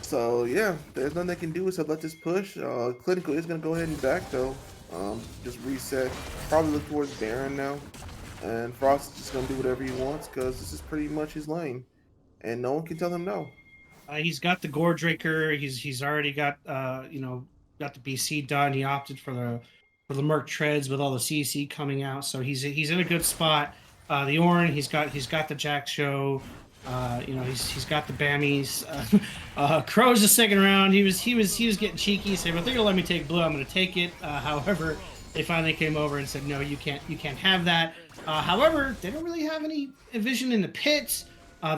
So yeah, there's nothing they can do except let this push. Clinical is gonna go ahead and back though. Just reset. Probably look towards Baron now. And Frost is just gonna do whatever he wants because this is pretty much his lane, and no one can tell him no. He's got the Gore Drinker. He's already got you know, got the BC done. He opted for the Merc Treads with all the CC coming out, so he's in a good spot. The Ornn, he's got the Jack Show. You know, he's got the Bammies. Crow's just second round. He was getting cheeky, saying, "Well, they're gonna let me take blue. I'm gonna take it." However, they finally came over and said, "No, you can't have that." However, they don't really have any vision in the pits.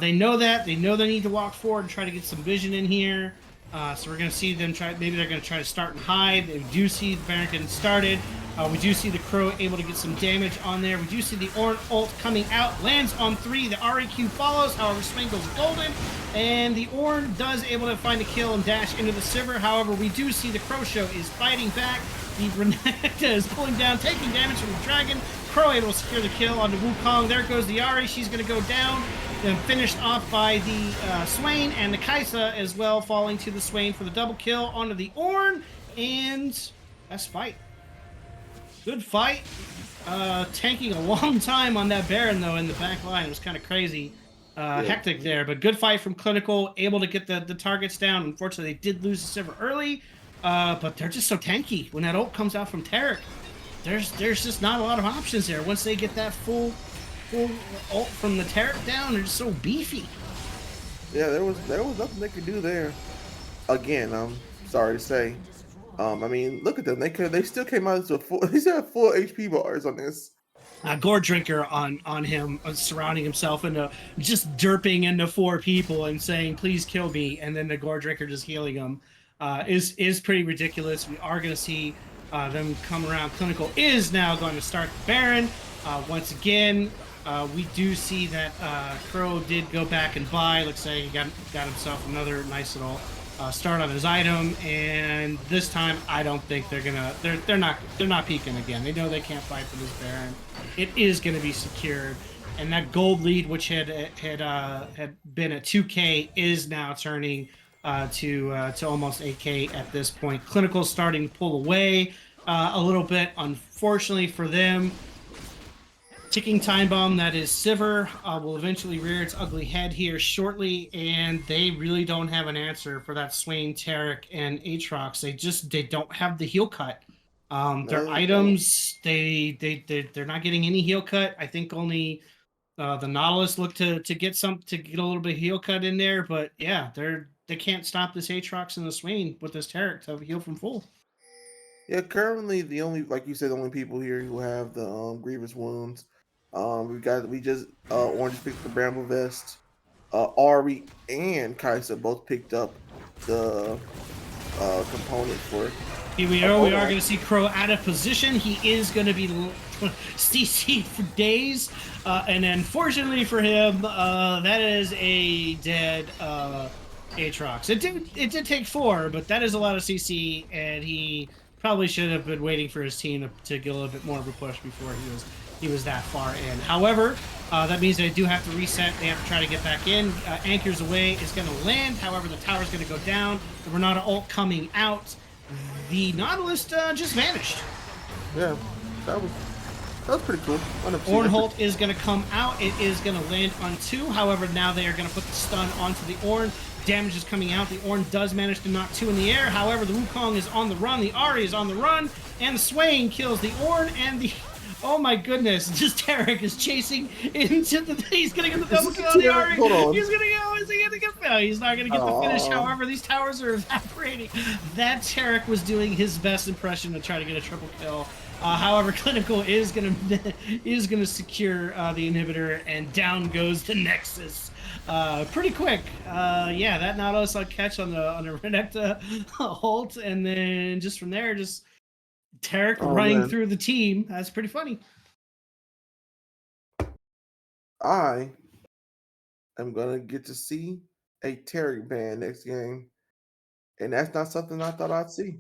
They know that. They know they need to walk forward and try to get some vision in here. So we're going to see them try. Maybe they're going to try to start and hide. We do see the Baron getting started. We do see the Crow able to get some damage on there. We do see the Ornn ult coming out. Lands on 3. The REQ follows. However, Swain goes golden. And the Ornn does able to find a kill and dash into the Siver. However, we do see the Crow Show is fighting back. The Renekton is pulling down, taking damage from the Dragon. Crow able to secure the kill onto Wukong. There goes the Ahri. She's going to go down. Then finished off by the Swain and the Kaisa as well, falling to the Swain for the double kill onto the Ornn. And best fight. Good fight. Tanking a long time on that Baron, though, in the back line. It was kind of crazy. Hectic there, but good fight from Clinical. Able to get the targets down. Unfortunately, they did lose the Siver early, but they're just so tanky. When that ult comes out from Tarek, there's just not a lot of options there. Once they get that full ult from the Tarek down, they're just so beefy. Yeah, there was nothing they could do there. Again, I'm sorry to say. I mean, look at them. They still came out as a full. They still have full HP bars on this. Gore Drinker on him, surrounding himself and just derping into 4 people and saying, "Please kill me," and then the Gore Drinker just healing him is pretty ridiculous. We are going to see them come around. Clinical is now going to start the Baron once again. We do see that Crow did go back and buy. Looks like he got himself another nice little start on his item, and this time I don't think they're not peeking again. They know they can't fight for this Baron. It is going to be secured, and that gold lead, which had been at 2K, is now turning to almost 8K at this point. Clinical starting to pull away a little bit, unfortunately for them. Ticking time bomb, that is Siver, will eventually rear its ugly head here shortly, and they really don't have an answer for that Swain, Tarek, and Aatrox. They don't have the heal cut. Their items, they're not getting any heal cut. I think only the Nautilus look to get a little bit of heal cut in there, but yeah, they can't stop this Aatrox and the Swain with this Tarek to heal from full. Yeah, currently the only, like you said, the only people here who have the grievous wounds. We just Orange picked the Bramble Vest. Ari and Kaisa both picked up the component for. Here we are. We are going to see Crow out of position. He is going to be CC'd for days, and unfortunately for him, that is a dead Aatrox. It did take 4, but that is a lot of CC, and he probably should have been waiting for his team to get a little bit more of a push before he was that far in. However, that means they do have to reset. They have to try to get back in. Anchors away is going to land. However, the tower's going to go down. The Renata ult coming out. The Nautilus just vanished. Yeah, that That's pretty cool. 100%. Ornholt is going to come out. It is going to land on 2. However, now they are going to put the stun onto the Ornn. Damage is coming out. The Ornn does manage to knock 2 in the air. However, the Wukong is on the run. The Ahri is on the run. And the Swain kills the Ornn. And the... Oh my goodness. Just Tarek is chasing into the... He's going to get the double kill on the Ahri. Hold on. He's going to go. Is he going to get... No, he's not going to get the finish. However, these towers are evaporating. That Tarek was doing his best impression to try to get a triple kill. However, Clinical is gonna secure the inhibitor, and down goes the Nexus. Pretty quick. Yeah, that Nautilus on catch on the Renekton ult, and then just from there, just Tarek running through the team. That's pretty funny. I am gonna get to see a Tarek ban next game, and that's not something I thought I'd see.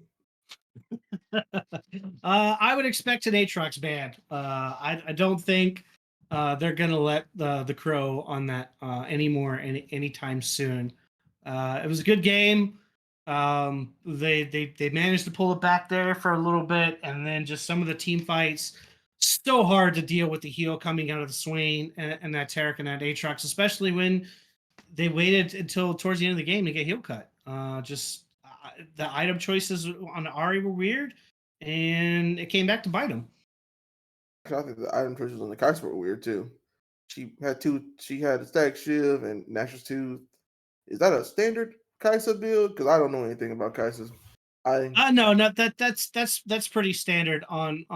I would expect an Aatrox ban. I don't think they're gonna let the Crow on that anymore anytime soon. It was a good game. They managed to pull it back there for a little bit, and then just some of the team fights. So hard to deal with the heal coming out of the Swain and that Tarek and that Aatrox, especially when they waited until towards the end of the game to get heal cut. The item choices on Ahri were weird, and it came back to bite him. I think the item choices on the Kai'Sa were weird too. She had a Static Shiv and Nashor's Tooth. Is that a standard Kai'Sa build? Because I don't know anything about Kai'Sas. No, that's pretty standard on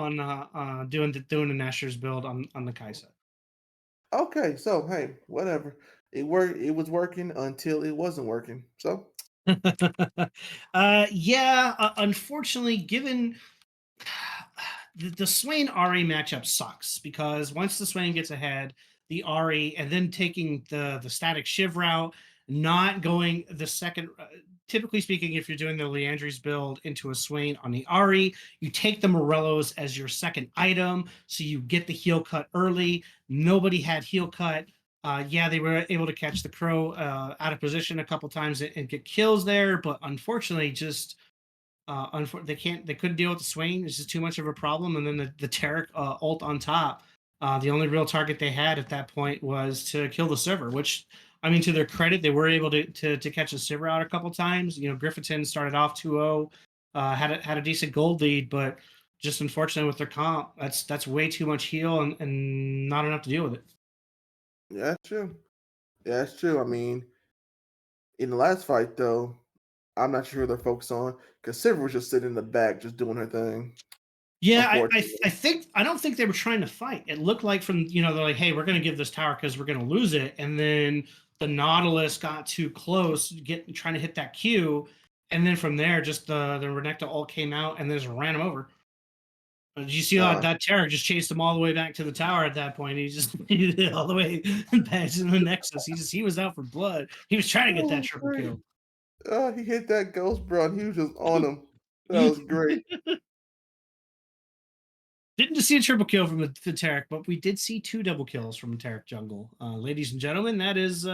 doing the Nashor's build on the Kai'Sa. Okay, so hey, whatever. It was working until it wasn't working. So unfortunately, given the Swain Ahri matchup sucks, because once the Swain gets ahead, the Ahri, and then taking the static Shiv route, not going the second. Typically speaking, if you're doing the Leandri's build into a Swain on the Ahri, you take the Morellos as your second item, so you get the heal cut early. Nobody had heal cut. They were able to catch the Crow out of position a couple times and get kills there, but unfortunately, just they couldn't deal with the Swain. It's just too much of a problem. And then the Tarek ult on top. The only real target they had at that point was to kill the Sivir, which, I mean, to their credit, they were able to catch the Sivir out a couple times. You know, Grifferton started off 2-0, had a decent gold lead, but just unfortunately with their comp, that's way too much heal and not enough to deal with it. yeah, that's true. Yeah, that's true. I mean, in the last fight though, I'm not sure who they're focused on, because Sivir was just sitting in the back, just doing her thing. Yeah, I don't think they were trying to fight. It looked like they're like, hey, we're going to give this tower because we're going to lose it, and then the Nautilus got too close, trying to hit that Q, and then from there, just the Renekton ult came out and they just ran him over. Did you see that Tarek just chased him all the way back to the tower at that point? He just all the way back to the Nexus. He was out for blood. He was trying to get that triple kill. He hit that ghost, bro, and he was just on him. That was great. Didn't just see a triple kill from the Tarek, but we did see 2 double kills from Tarek jungle. Ladies and gentlemen, that is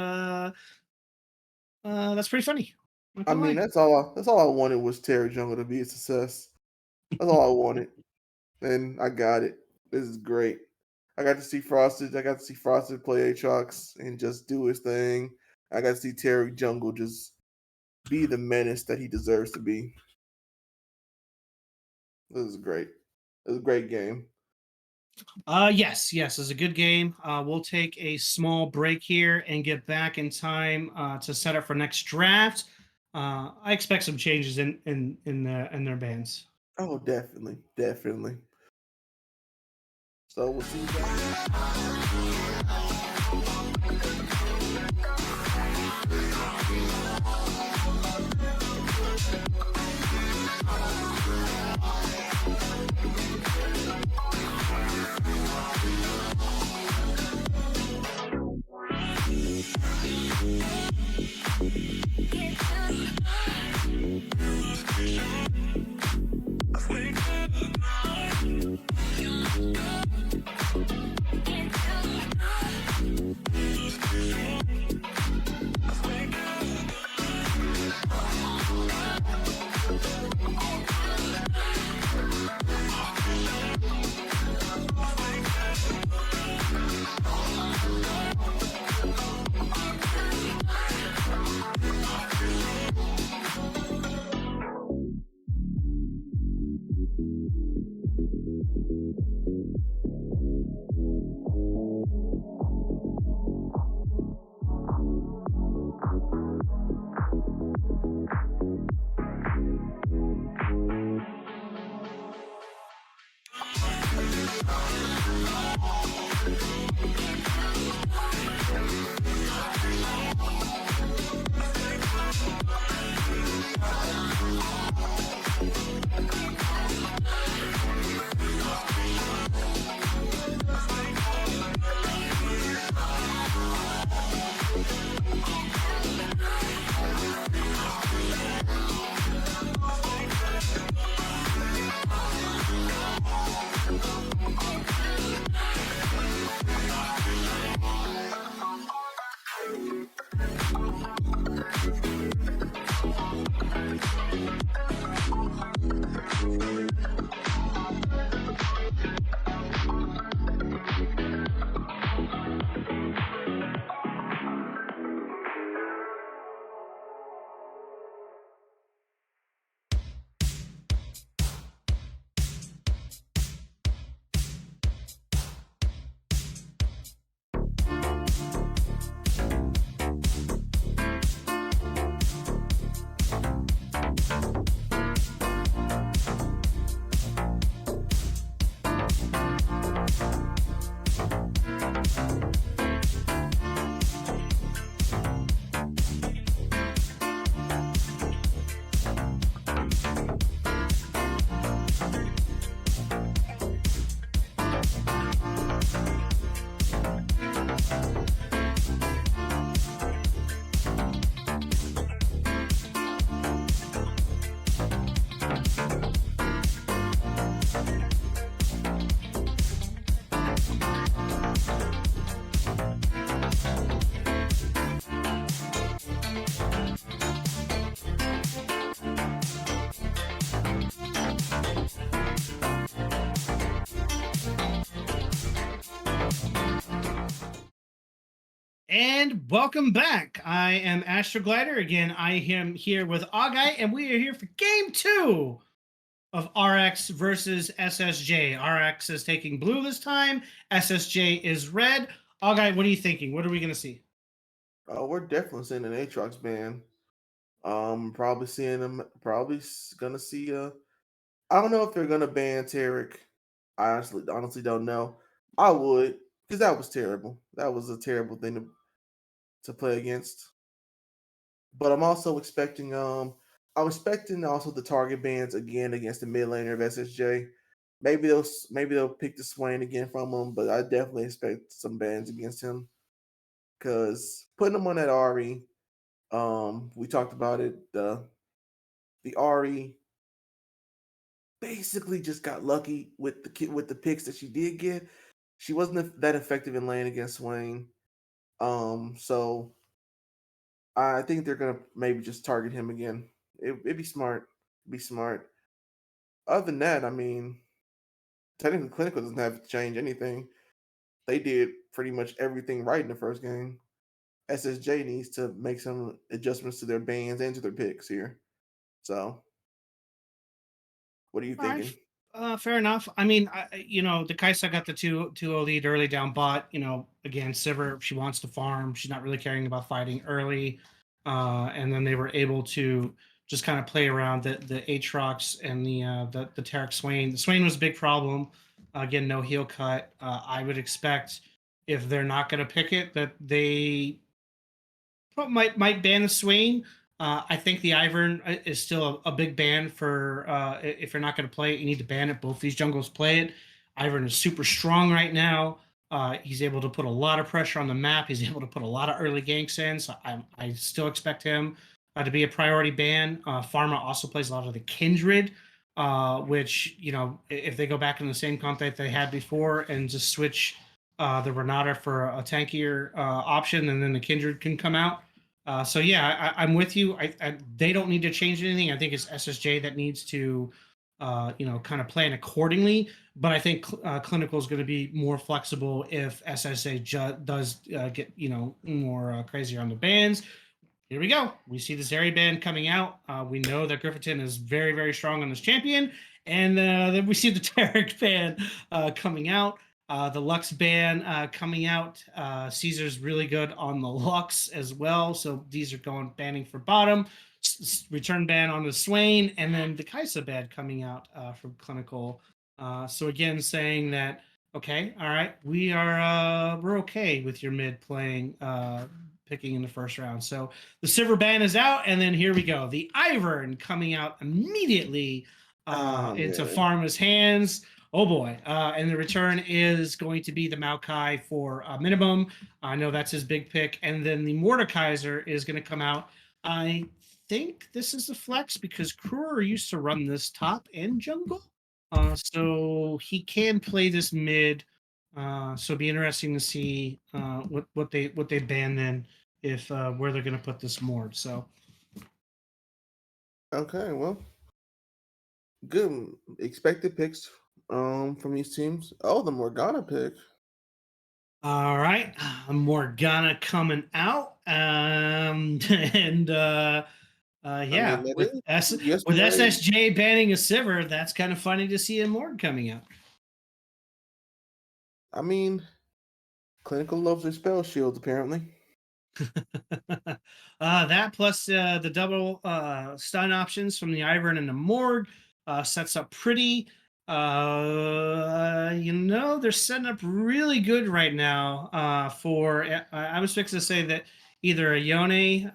that's pretty funny. I mean, that's all I wanted was Tarek jungle to be a success. That's all I wanted. And I got it. This is great. I got to see Frosted play Aatrox and just do his thing. I got to see Tarek jungle just be the menace that he deserves to be. This is great. It was a great game. Yes, it's a good game. We'll take a small break here and get back in time to set up for next draft. I expect some changes in their bans. Oh, definitely. So we'll see you guys. And welcome back. I am Astroglider. Again, I am here with Agai, and we are here for game 2 of RX versus SSJ. RX is taking blue this time. SSJ is red. Agai, what are you thinking? What are we going to see? We're definitely seeing an Aatrox ban. Probably seeing them. Probably gonna see. I don't know if they're gonna ban Tarek. I honestly don't know. I would, because that was terrible. That was a terrible thing to play against. But I'm also expecting. I'm expecting also the target bans again against the mid laner of SSJ. Maybe they'll pick the Swain again from him, but I definitely expect some bans against him because putting him on that Ari. We talked about it. The Ari basically just got lucky with the picks that she did get. She wasn't that effective in lane against Swain. So I think they're gonna maybe just target him again. It'd be smart. Be smart. Other than that, I mean, technically, clinical doesn't have to change anything. They did pretty much everything right in the first game. SSJ needs to make some adjustments to their bans and to their picks here. So, what are you All right. thinking? Fair enough. I mean, the Kaisa got the 2-0 lead early down bot. Again, Sivir, she wants to farm. She's not really caring about fighting early. And then they were able to just kind of play around the Aatrox and the Tarek Swain. The Swain was a big problem. Again, no heal cut. I would expect if they're not going to pick it, that they might ban the Swain. I think the Ivern is still a big ban for if you're not going to play it, you need to ban it. Both these jungles play it. Ivern is super strong right now. He's able to put a lot of pressure on the map. He's able to put a lot of early ganks in. So I still expect him to be a priority ban. Pharma also plays a lot of the Kindred, which, if they go back in the same comp that they had before and just switch the Renata for a tankier option, and then the Kindred can come out. So yeah, I'm with you. They don't need to change anything. I think it's SSJ that needs to, kind of plan accordingly. But I think clinical is going to be more flexible if SSJ does get more crazier on the bans. Here we go. We see the Zeri ban coming out. We know that Grifferton is very, very strong on this champion. And then we see the Tarek ban coming out. The Lux ban coming out. Caesar's really good on the Lux as well. So these are going banning for bottom. Return ban on the Swain. And then the Kaisa ban coming out from Clinical. So again, saying that, okay, all right, we're okay with your mid playing picking in the first round. So the Sivir ban is out, and then here we go. The Ivern coming out immediately into Man. Pharma's hands. Oh boy. And the return is going to be the Maokai for minimum. I know that's his big pick. And then the Mordekaiser is going to come out. I think this is the flex because Kruger used to run this top and jungle. So he can play this mid. So it'd be interesting to see what they ban then, if where they're going to put this Mord. So Okay, well, good expected picks from these teams. Oh, the Morgana pick. all right, Morgana coming out, and yeah, that with is with yesterday. SSJ banning a Sivir, that's kind of funny to see a Mord coming out. I mean, clinical loves their spell shields apparently. That plus the double stun options from the Ivern and the Morg sets up pretty. They're setting up really good right now for. I was fixing to say that either a Yone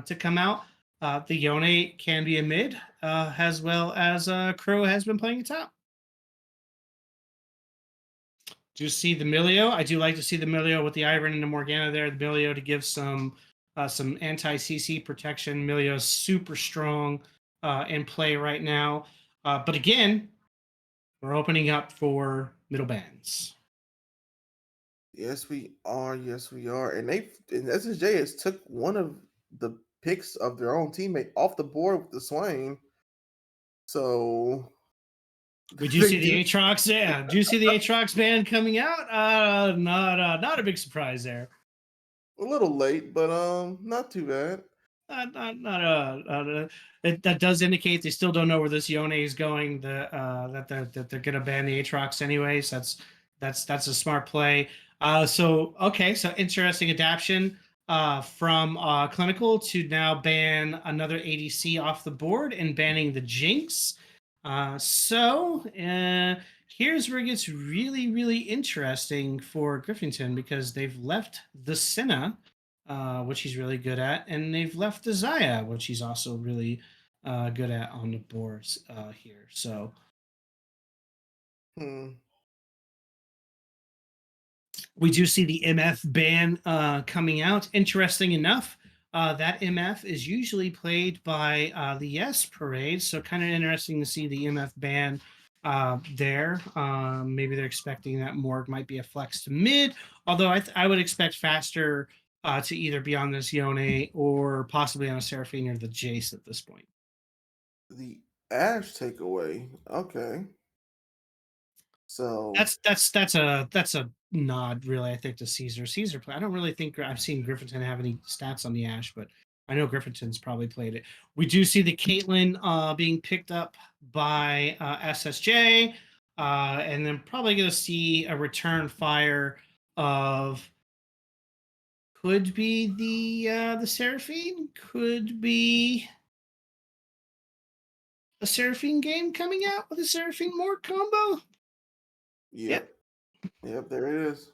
to come out. The Yone can be a mid, as well as Crow has been playing a top. Do you see the Milio? I do like to see the Milio with the Ivern and the Morgana there. The Milio to give some anti-CC protection. Milio's super strong in play right now. But again, we're opening up for middle bans. Yes, we are. Yes, we are. And SSJ has took one of the picks of their own teammate off the board with the Swain. So We do see the Aatrox. Yeah, do you see the Aatrox ban coming out? Not a big surprise there. A little late, but not too bad. That does indicate they still don't know where this Yone is going. That they're gonna ban the Aatrox anyways. That's a smart play. So okay, so interesting adaptation from clinical to now ban another ADC off the board and banning the Jinx. Here's where it gets really interesting for Griffington because they've left the Senna, which he's really good at, and they've left the Zaya, which he's also really good at on the boards here. So Hmm. we do see the MF ban coming out. Interesting enough, that MF is usually played by the Yes Parade, so kind of interesting to see the MF ban there. Maybe they're expecting that Morg might be a flex to mid, although I would expect faster to either be on this Yone or possibly on a Seraphine or the Jace at this point. The Ash takeaway. Okay. So That's a nod, really. I think to Caesar. Caesar play. I don't really think I've seen Griffinton have any stats on the Ash, but I know Griffinton's probably played it. We do see the Caitlyn being picked up by SSJ, and then probably going to see a return fire of could be the Seraphine, could be a Seraphine game coming out with a Seraphine Morg combo. yep. Yep, there it is.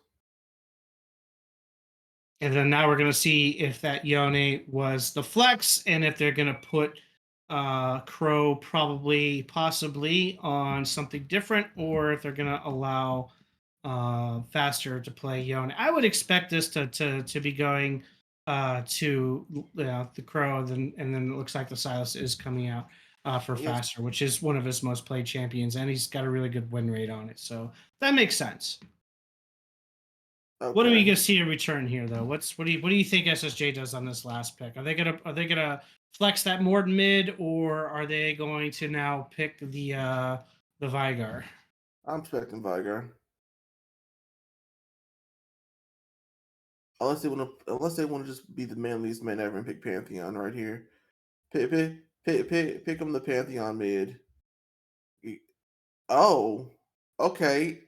And then now we're going to see if that Yone was the flex and if they're going to put Crow possibly on something different, or if they're going to allow Faster to play Yone. I would expect this to be going to the Crow, and then it looks like the Silas is coming out for Yes. Faster, which is one of his most played champions, and he's got a really good win rate on it. So that makes sense. Okay. What are we gonna see a return here, though? What do you think SSJ does on this last pick? Are they gonna flex that Mord mid, or are they going to now pick the Vigar? I'm expecting Vigar. Unless they want to just be the manliest man ever and pick Pantheon right here. Pick him the Pantheon mid. Oh, okay.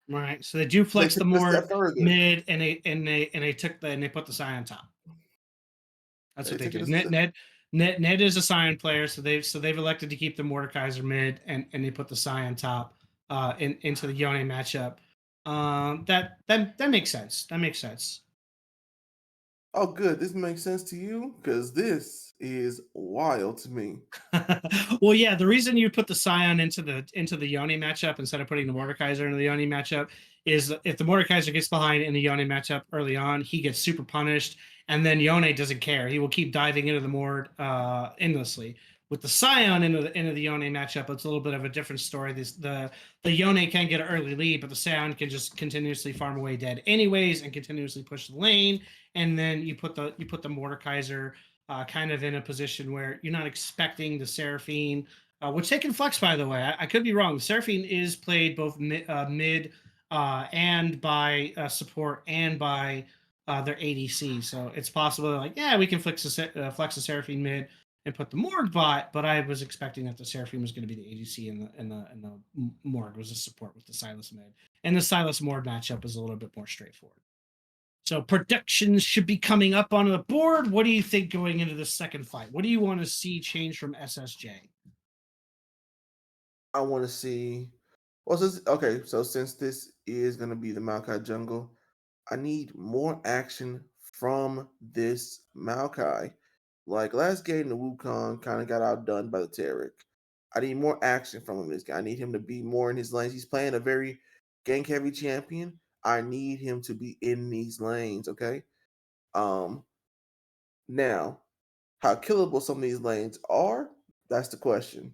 Right. So they do They flex took the this Mord step further. mid, and they put the Psy on top. That's what they took did. it Ned is a Scion player, so they've elected to keep the Mordekaiser mid, and they put the Psy on top into the Yone matchup. That makes sense. That makes sense. Oh, good. This makes sense to you because this is wild to me. Well, yeah, the reason you put the Scion into the Yone matchup instead of putting the Mordekaiser into the Yone matchup is if the Mordekaiser gets behind in the Yone matchup early on, he gets super punished, and then Yone doesn't care. He will keep diving into the Mord endlessly. With the Scion into the Yone matchup, it's a little bit of a different story. The Yone can get an early lead, but the Scion can just continuously farm away dead anyways and continuously push the lane. And then you put the Mordekaiser kind of in a position where you're not expecting the Seraphine, which they can flex, by the way. I could be wrong. The Seraphine is played both mid and by support and by their ADC. So it's possible, like, yeah, we can flex a Seraphine mid and put the Morg bot, but I was expecting that the Seraphine was going to be the ADC and the Morg was a support with the Silas mid. And the Silas Morg matchup is a little bit more straightforward. So predictions should be coming up on the board. What do you think going into the second fight? What do you want to see change from SSJ? I want to see. Well, so since this is going to be the Maokai jungle, I need more action from this Maokai. Like last game, the Wukong kind of got outdone by the Taric. I need more action from him. This guy, I need him to be more in his lanes. He's playing a very gank heavy champion. I need him to be in these lanes. Okay. Now, how killable some of these lanes are, that's the question.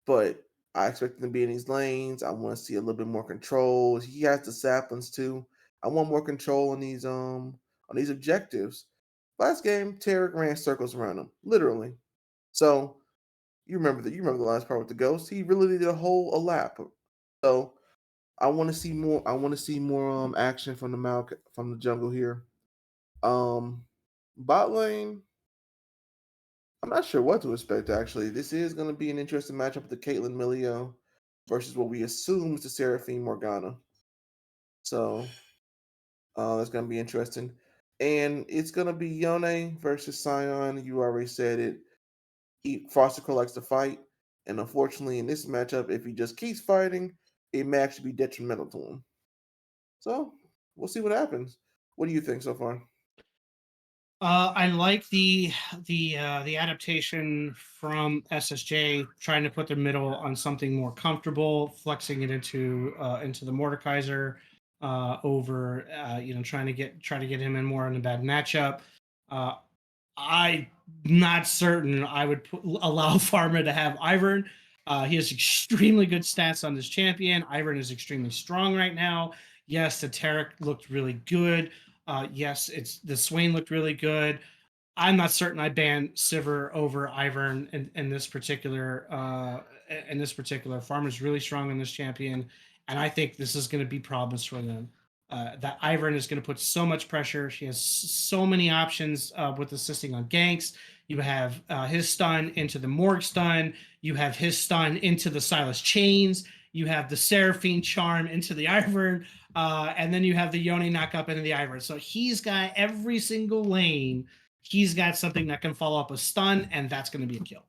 But I expect him to be in these lanes. I want to see a little bit more control. He has the saplings too. I want more control on these objectives. Last game, Tarek ran circles around him, literally. So you remember the last part with the ghost. He really did a lap. So I want to see more. I want to see more action from the jungle here. Bot lane, I'm not sure what to expect, actually. This is going to be an interesting matchup with the Caitlyn Milio versus what we assume is the Seraphine Morgana. So that's going to be interesting. And it's going to be Yone versus Sion. You already said it. Foster likes to fight. And unfortunately, in this matchup, if he just keeps fighting, it may actually be detrimental to him. So we'll see what happens. What do you think so far? I like the adaptation from SSJ, trying to put their middle on something more comfortable, flexing it into the Mordekaiser over trying to get him in more in a bad matchup. I'm not certain I would allow Pharma to have Ivern. He has extremely good stats on this champion. Ivern is extremely strong right now. Yes, the Tarek looked really good. Yes, the Swain looked really good. I'm not certain I ban Sivir over Ivern in this particular Farm is really strong in this champion, and I think this is going to be problems for them. That Ivern is going to put so much pressure. She has so many options with assisting on ganks. You have his stun into the Morg stun. You have his stun into the Silas chains. You have the Seraphine charm into the Ivern. And then you have the Yoni knock up into the Ivern. So he's got every single lane. He's got something that can follow up a stun, and that's going to be a kill.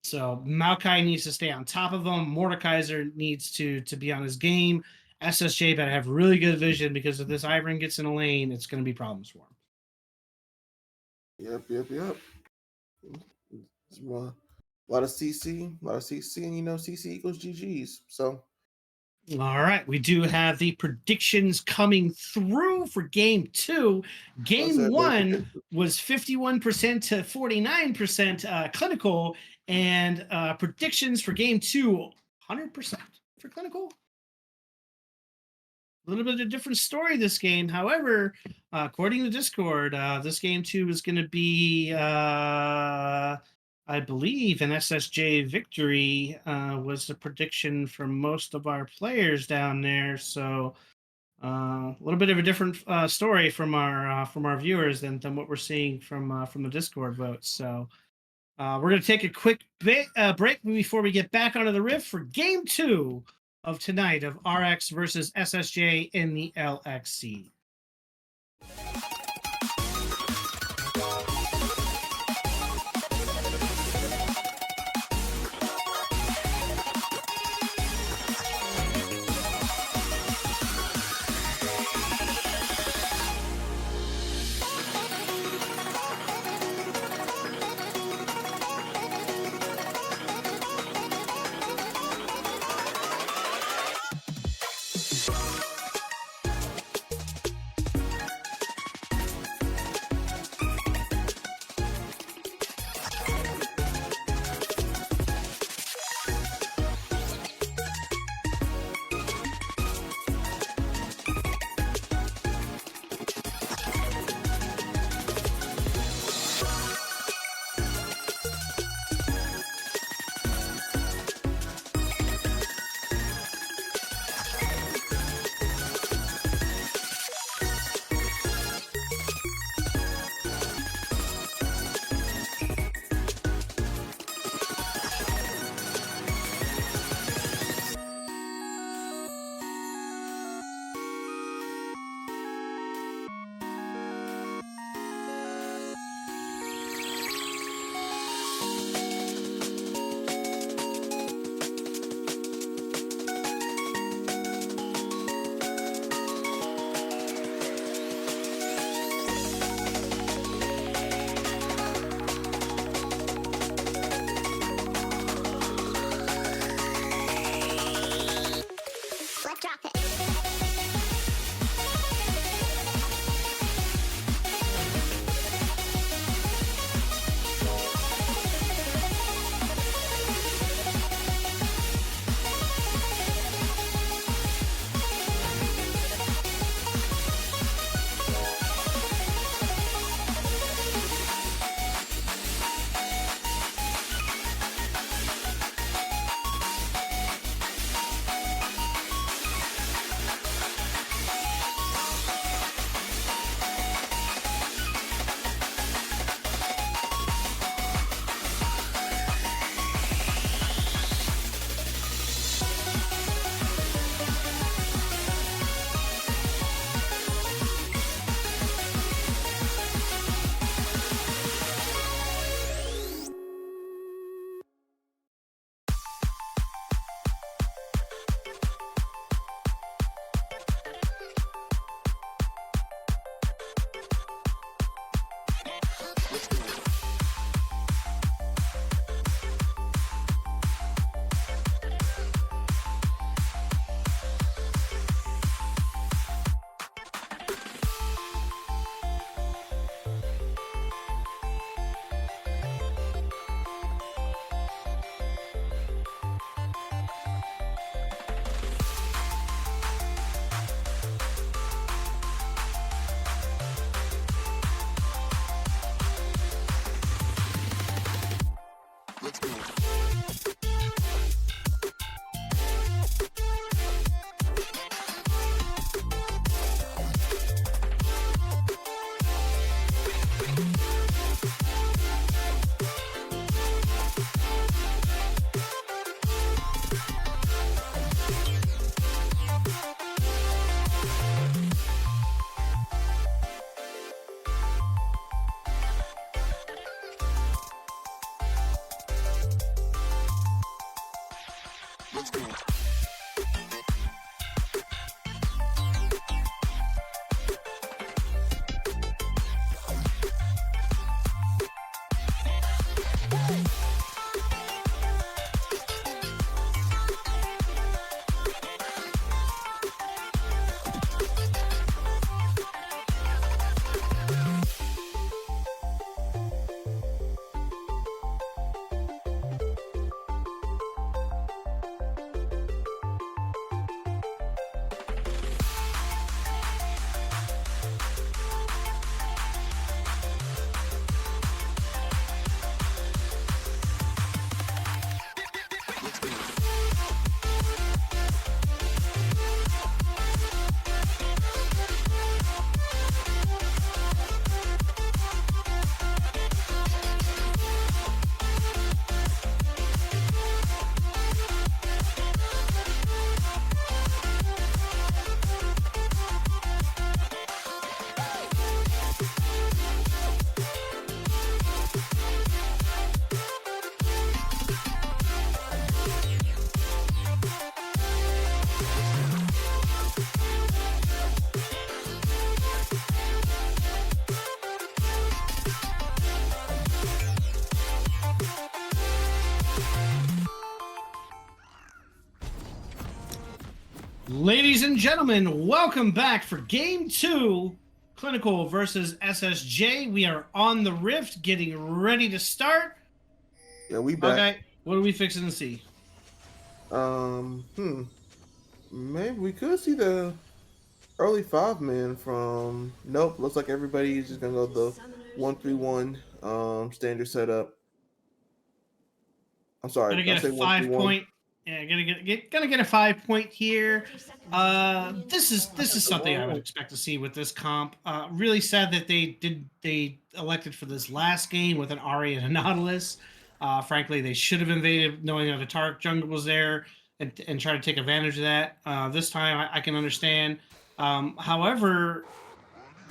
So Maokai needs to stay on top of him. Mordekaiser needs to be on his game. SSJ better have really good vision, because if this Ivern gets in a lane, it's going to be problems for him. Yep. A lot of CC, and CC equals GGs. So, all right, we do have the predictions coming through for Game 2. Game 1 was 51% to 49% clinical, and predictions for Game 2, 100% for clinical. A little bit of a different story this game. However, according to Discord, this Game 2 is going to be, I believe, an SSJ victory was the prediction for most of our players down there. So a little bit of a different story from our viewers than what we're seeing from the Discord votes. So we're going to take a quick break before we get back onto the riff for Game 2 of tonight of RX versus SSJ in the LXC. Ladies and gentlemen, welcome back for Game 2, Clinical versus SSJ. We are on the Rift, getting ready to start. Yeah, we back. Okay, what are we fixing to see? Maybe we could see the early 5-man from. Nope, looks like everybody's just gonna go the 1-3-1 standard setup. I'm sorry, Gonna get I say a 5 1-3-1. point. Yeah, gonna get a 5 point here. This is something I would expect to see with this comp. Really sad that they elected for this last game with an Ari and a Nautilus. Frankly, they should have invaded knowing that the Tark jungle was there and try to take advantage of that. This time I can understand. However,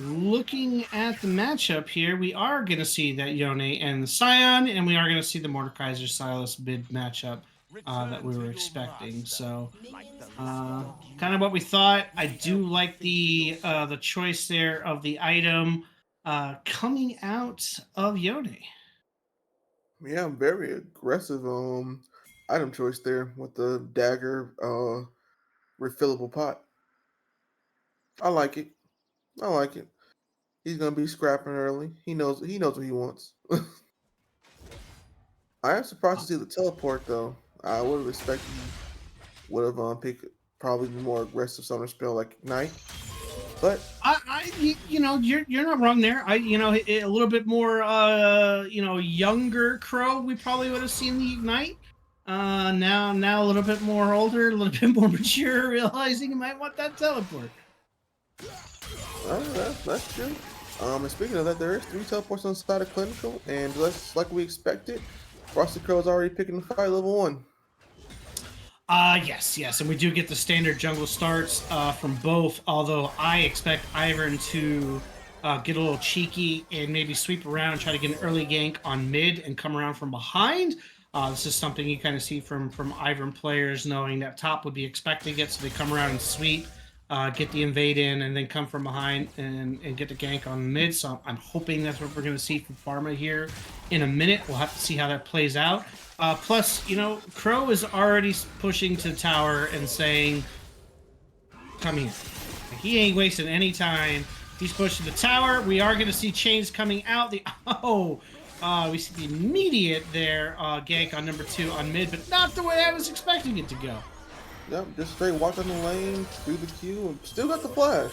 looking at the matchup here, we are going to see that Yone and the Scion, and we are going to see the Mordekaiser Silas mid matchup that we were expecting. So, kind of what we thought. I do like the choice there of the item coming out of Yone. Yeah, very aggressive item choice there with the dagger refillable pot. I like it. I like it. He's gonna be scrapping early. He knows what he wants. I am surprised to see the teleport though. I would have expected he would have picked probably the more aggressive summoner spell like Ignite. But you're not wrong there. A little bit more younger Crow, we probably would have seen the Ignite. Now a little bit more older, a little bit more mature, realizing you might want that teleport. That's true. And speaking of that, there is 3 teleports on the side of Clinical, and just like we expected, Frosty Crow is already picking the fight level 1. Yes, and we do get the standard jungle starts from both, although I expect Ivern to get a little cheeky and maybe sweep around and try to get an early gank on mid and come around from behind. This is something you kind of see from Ivern players, knowing that top would be expecting it, so they come around and sweep, get the invade in, and then come from behind and get the gank on mid. So I'm hoping that's what we're going to see from Pharma here in a minute. We'll have to see how that plays out. Plus, Crow is already pushing to tower and saying, come here. He ain't wasting any time. He's pushing the tower. We are going to see chains coming out. We see the immediate there gank on number 2 on mid, but not the way I was expecting it to go. Yep, just straight walk on the lane, through the queue, and still got the flash.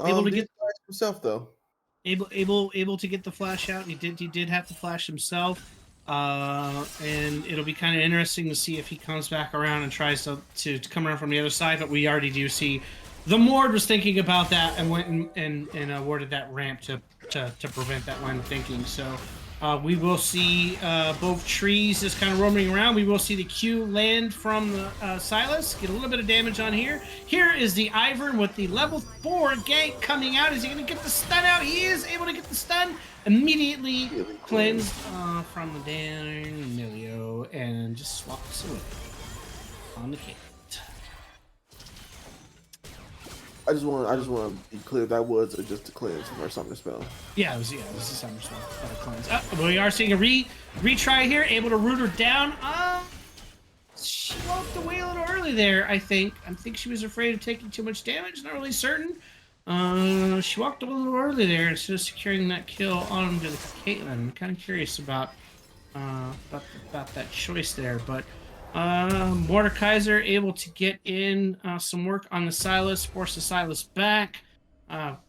Able to get himself though. able to get the flash out. He did have to flash himself. And it'll be kind of interesting to see if he comes back around and tries to come around from the other side. But we already do see the Mord was thinking about that and went and awarded that ramp to prevent that line of thinking. So we will see both trees just kind of roaming around. We will see the Q land from the Silas, get a little bit of damage on here. Here is the Ivern with the level 4 gank coming out. Is he going to get the stun out? He is able to get the stun. Immediately cleansed from the damn Emilio and just swaps away on the kit. I just want to be clear that was just a cleanse or something to spell. Yeah, it was a summer spell. Cleanse. We are seeing a retry here, able to root her down. She walked away a little early there, I think. I think she was afraid of taking too much damage, not really certain. She walked a little early there instead of securing that kill onto the Caitlyn. I'm kind of curious about that choice there, but Mordekaiser able to get in some work on the Silas, force the Silas back.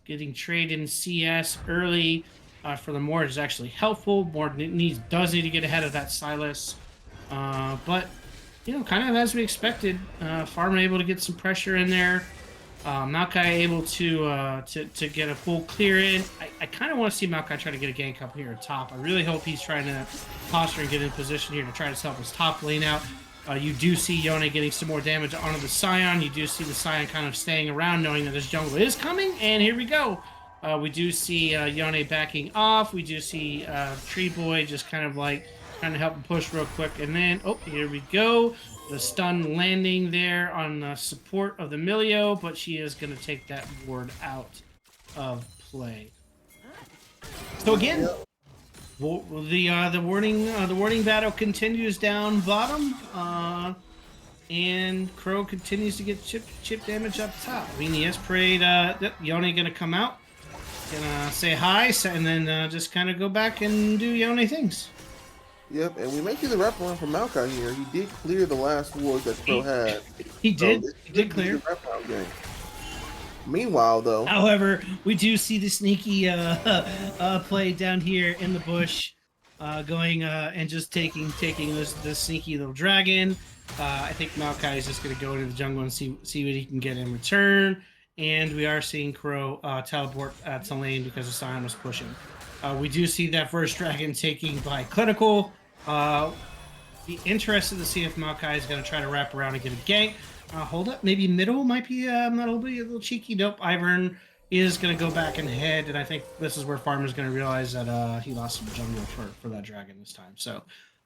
Getting trade in CS early for the Mord is actually helpful. Mord does need to get ahead of that Silas, but you know, kind of as we expected. Farmer able to get some pressure in there. Maokai able to get a full clear in. I kind of want to see Maokai try to get a gank up here at top. I really hope he's trying to posture and get in position here to try to help his top lane out. You do see Yone getting some more damage onto the Scion. You do see the Scion kind of staying around knowing that this jungle is coming. And here we go. We do see Yone backing off. We do see Tree Boy just kind of like trying to help him push real quick. And then, oh, here we go. The stun landing there on the support of the Milio, but she is going to take that ward out of play. So again, the warding battle continues down bottom, and Crow continues to get chip damage up top. I mean, yes, Parade, Yone going to come out, gonna say hi, and then just kind of go back and do Yone things. Yep, and we may see the wraparound from Maokai here. He did clear the last ward that Crow had. He did clear. The wraparound game. Meanwhile, though, however, we do see the sneaky play down here in the bush, going and just taking this sneaky little dragon. I think Maokai is just going to go into the jungle and see what he can get in return. And we are seeing Crow teleport to lane because the Scion was pushing. We do see that first dragon taking by Clinical. Be interested to see if Maokai is going to try to wrap around and get a gank. Hold up, maybe middle might be a little cheeky. Nope, Ivern is going to go back and head, and I think this is where Farmer's going to realize that he lost some jungle for that dragon this time. So,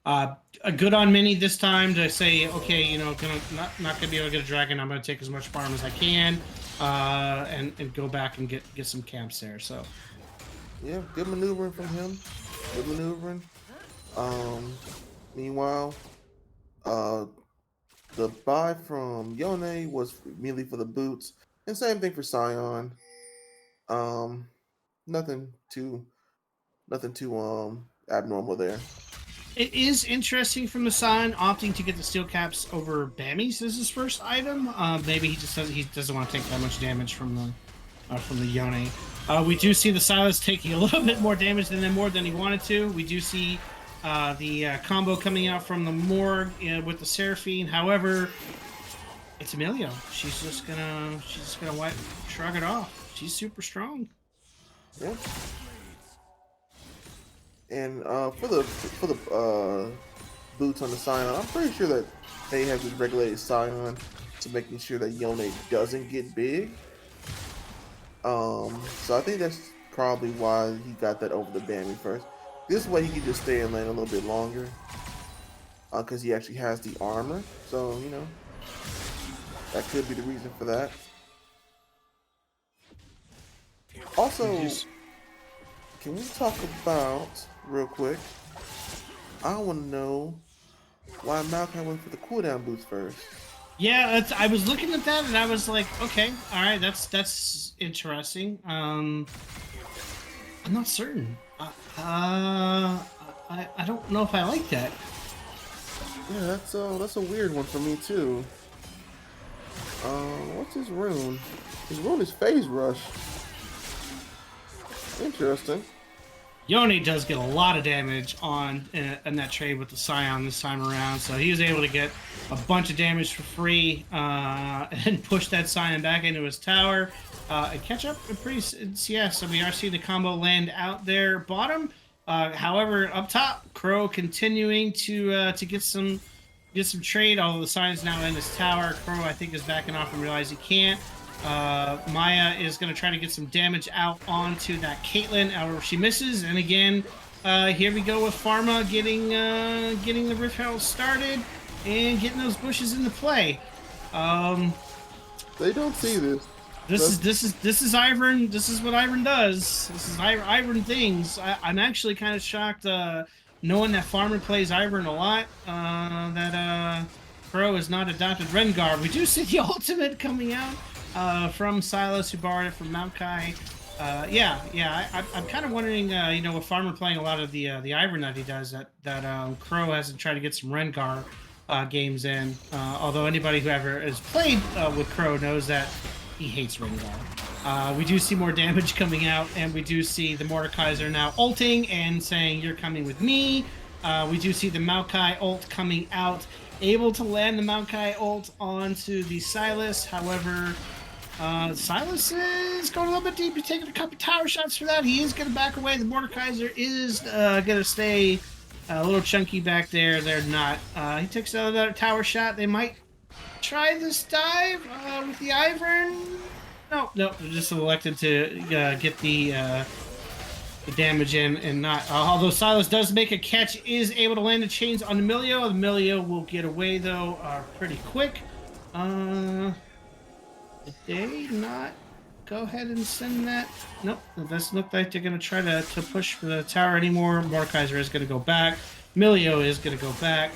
a good on Mini this time to say, okay, you know, not going to be able to get a dragon. I'm going to take as much farm as I can, and go back and get some camps there. So. Yeah, good maneuvering from him. Good maneuvering. Meanwhile, the buy from Yone was merely for the boots, and same thing for Scion. Nothing too abnormal there. It is interesting from the Scion opting to get the steel caps over Bammies as his first item. Maybe he doesn't want to take that much damage from the Yone. We do see the Silas taking a little bit more damage than he wanted to. We do see the combo coming out from the Morg with the Seraphine. However, it's Emilio. She's just gonna shrug it off. She's super strong. Yeah. And for the boots on the Scion, I'm pretty sure that they have this regulated Scion to making sure that Yone doesn't get big. So I think that's probably why he got that over the Bammy first. This way he can just stay in lane a little bit longer, because he actually has the armor. So, you know, that could be the reason for that. Also, can we talk about, real quick, I want to know why Maokai went for the cooldown boots first. Yeah, I was looking at that and I was like, okay, all right, that's interesting. I'm not certain. I don't know if I like that. Yeah, that's a weird one for me too. What's his rune? His rune is Phase Rush. Interesting. Yone does get a lot of damage on in that trade with the Scion this time around, so he was able to get a bunch of damage for free and push that Scion back into his tower and catch up pretty. Yeah, so we are seeing the combo land out there bottom. However, up top, Crow continuing to get some trade. Although the Scion's now in his tower, Crow I think is backing off and realize he can't. Maya is going to try to get some damage out onto that Caitlyn. However, she misses, and again, here we go with Pharma getting the Rift Herald started and getting those bushes into play. They don't see this. This is Ivern. This is what Ivern does. This is Ivern things. I'm actually kind of shocked, knowing that Pharma plays Ivern a lot. That Crow has not adopted Rengar. We do see the ultimate coming out. From Silas, who borrowed it from Maokai. I'm kind of wondering, with Farmer playing a lot of the Ivern that he does, that Crow hasn't tried to get some Rengar games in. Although anybody who ever has played with Crow knows that he hates Rengar. We do see more damage coming out, and we do see the Mordekaiser now ulting and saying, "You're coming with me." We do see the Maokai ult coming out, able to land the Maokai ult onto the Silas. However, Silas is going a little bit deep. He's taking a couple tower shots for that. He is going to back away. The Mordekaiser is going to stay a little chunky back there. They're not. He takes another tower shot. They might try this dive with the Ivern. No, they're just elected to get the damage in and not. Although Silas does make a catch, is able to land the chains on Emilio. Emilio will get away though pretty quick. Did they not go ahead and send that? Nope, it doesn't look like they're going to try to push for the tower anymore. Mordekaiser is going to go back. Emilio is going to go back.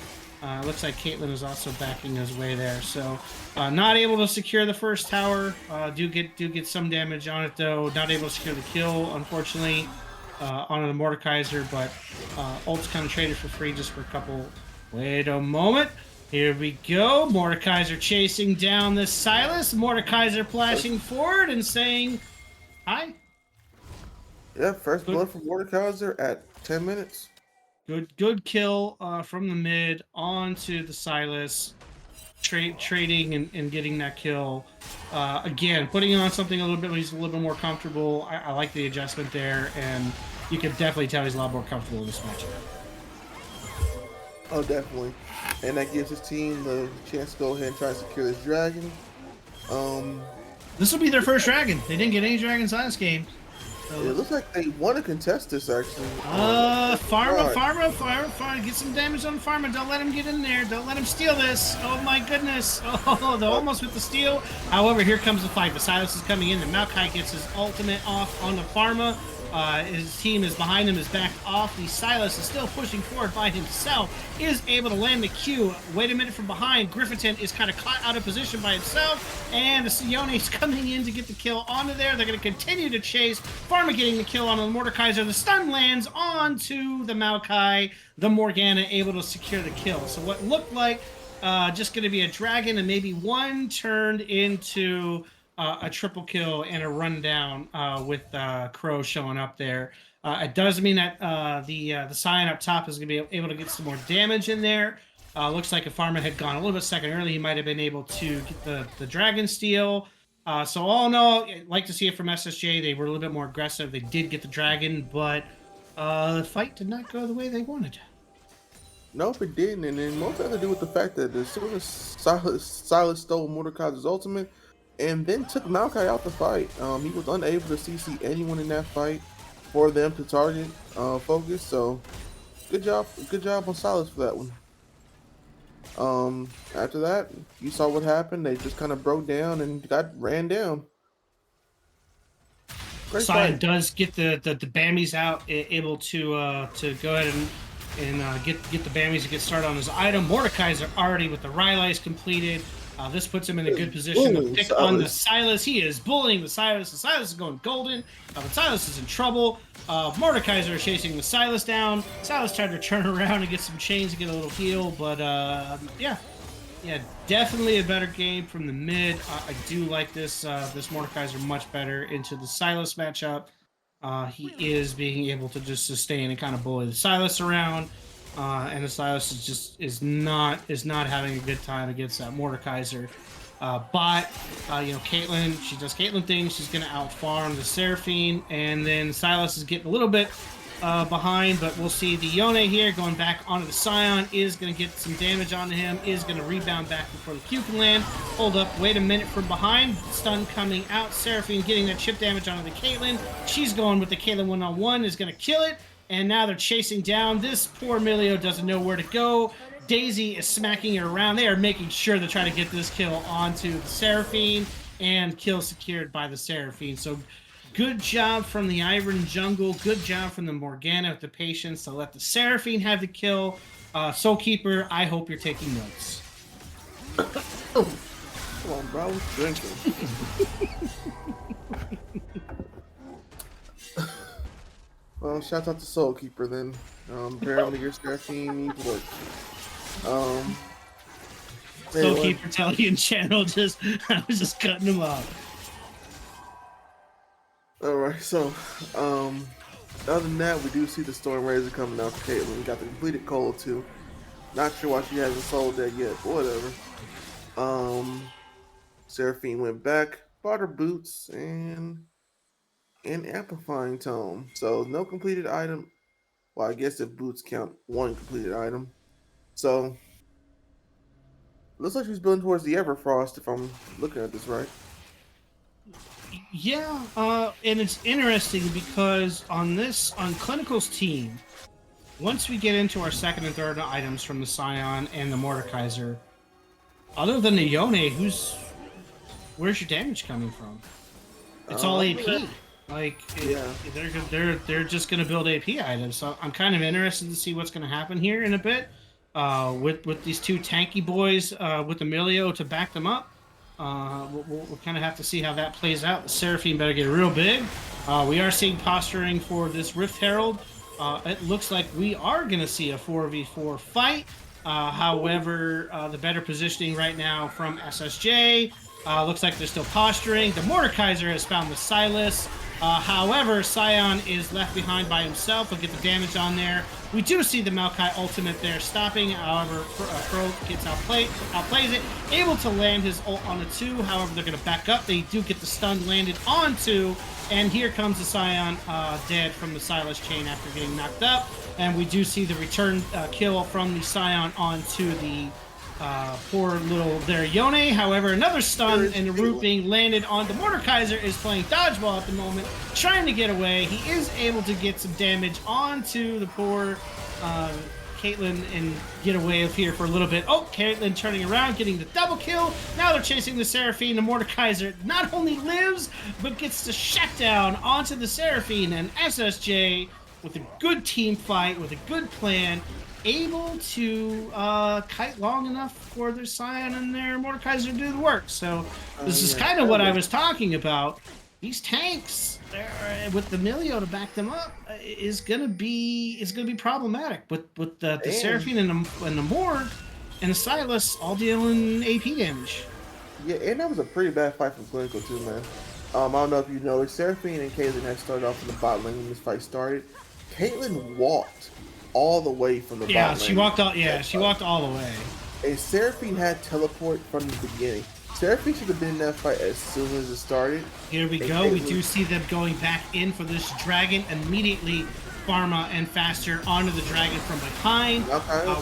Looks like Caitlyn is also backing his way there. So not able to secure the first tower. Do get some damage on it though. Not able to secure the kill, unfortunately, on the Mordekaiser. But ult's kind of traded for free just for a couple. Wait a moment. Here we go. Mordekaiser chasing down this Silas. Mordekaiser flashing forward and saying, "Hi." Yeah, first blood from Mordekaiser at 10 minutes. Good kill from the mid onto the Silas. Trading and getting that kill. Again, putting on something a little bit. He's a little bit more comfortable. I like the adjustment there, and you can definitely tell he's a lot more comfortable in this matchup. Oh, definitely. And that gives his team the chance to go ahead and try to secure this dragon. This will be their first dragon. They didn't get any dragons last game. So it looks like they want to contest this, actually. Pharma, get some damage on Pharma. Don't let him get in there. Don't let him steal this. Oh my goodness. Oh, they're almost with the steal. However, here comes the fight. The Silas is coming in. The Maokai gets his ultimate off on the Pharma. His team is behind him, is backed off. The Silas is still pushing forward by himself, is able to land the Q. Wait a minute from behind. Grifferton is kind of caught out of position by himself, and the Sione is coming in to get the kill onto there. They're going to continue to chase. Pharma getting the kill on the Mordekaiser. The stun lands onto the Maokai. The Morgana able to secure the kill. So what looked like just going to be a dragon and maybe one turned into a triple kill and a rundown with Crow showing up there. It does mean that the Scion up top is going to be able to get some more damage in there. Looks like if Pharma had gone a little bit second early, he might have been able to get the Dragon Steal. So all in all, I'd like to see it from SSJ. They were a little bit more aggressive. They did get the Dragon, but the fight did not go the way they wanted. Nope, it didn't. And then most had to do with the fact that as soon as Silas stole Mordekaiser's ultimate, and then took Maokai out the fight. He was unable to CC anyone in that fight for them to target focus. So good job on Silas for that one. After that, you saw what happened. They just kind of broke down and got ran down. Scion does get the Bammies out, able to go ahead and get the Bammies to get started on his item. Mordekaiser already with the Rylai's completed. This puts him in a good position to pick on the Silas. He is bullying the Silas. The Silas is going golden. But Silas is in trouble. Mordekaiser is chasing the Silas down. Silas tried to turn around and get some chains to get a little heal. But yeah, definitely a better game from the mid. I do like this Mordekaiser much better into the Silas matchup. he is being able to just sustain and kind of bully the Silas around. And the Silas is not having a good time against that Mordekaiser. But Caitlyn, she does Caitlyn things. She's gonna outfarm the Seraphine, and then Silas is getting a little bit behind, but we'll see the Yone here going back onto the Scion is gonna get some damage onto him. Is gonna rebound back before the Q can land. Hold up, wait a minute from behind. Stun coming out. Seraphine getting that chip damage onto the Caitlyn. She's going with the Caitlyn one-on-one. Is gonna kill it. And now they're chasing down. This poor Milio doesn't know where to go. Daisy is smacking her around. They are making sure to try to get this kill onto the Seraphine, and kill secured by the Seraphine. So good job from the Iron Jungle. Good job from the Morgana with the patience to let the Seraphine have the kill. Soulkeeper, I hope you're taking notes. Come on, bro. What's drinking? Well, shout out to Soulkeeper then. Apparently your Seraphine needs work. Soulkeeper Italian channel I was just cutting him off. Alright, so other than that, we do see the Storm Razor coming out for Caitlyn. We got the completed Cola too. Not sure why she hasn't sold that yet, but whatever. Seraphine went back, bought her boots and an amplifying tome. So no completed item. Well, I guess if boots count one completed item. So looks like she's building towards the Everfrost if I'm looking at this right. Yeah, and it's interesting because on Clinical's team, once we get into our second and third items from the Scion and the Mordekaiser, other than the Yone, where's your damage coming from? It's all AP. Like, they're just gonna build AP items. So I'm kind of interested to see what's gonna happen here in a bit. With these two tanky boys with Emilio to back them up. We'll kind of have to see how that plays out. The Seraphine better get real big. We are seeing posturing for this Rift Herald. It looks like we are going to see a 4v4 fight. However, the better positioning right now from SSJ. Looks like they're still posturing. The Mordekaiser has found the Silas. However, Scion is left behind by himself. He'll get the damage on there. We do see the Maokai ultimate there stopping. However, Pro gets outplays it. Able to land his ult on the 2. However, they're going to back up. They do get the stun landed on 2. And here comes the Scion dead from the Silas chain after getting knocked up. And we do see the return kill from the Scion onto the poor little there Yone. However, another stun and the root being landed on the Mordekaiser is playing dodgeball at the moment, trying to get away. He is able to get some damage onto the poor Caitlyn and get away of here for a little bit. Oh, Caitlyn turning around, getting the double kill. Now they're chasing the Seraphine. The Mordekaiser not only lives, but gets the shutdown onto the Seraphine, and SSJ with a good team fight, with a good plan, able to kite long enough for their Scion and their Mordekaiser to do the work. So this is kind of what I was talking about. These tanks, with the Milio to back them up, is gonna be problematic. With the Seraphine and the Morg and the Silas all dealing AP damage. Yeah, and that was a pretty bad fight from Clinical too, man. I don't know if you know, Seraphine and Caitlyn had started off in the bot lane when this fight started. Caitlyn walked all the way from the bot lane. She walked all. Yeah, she walked all the way. And Seraphine had teleport from the beginning. Seraphine should have been in that fight as soon as it started. Here we go. We do see them going back in for this dragon immediately. Pharma and Faster onto the dragon from behind.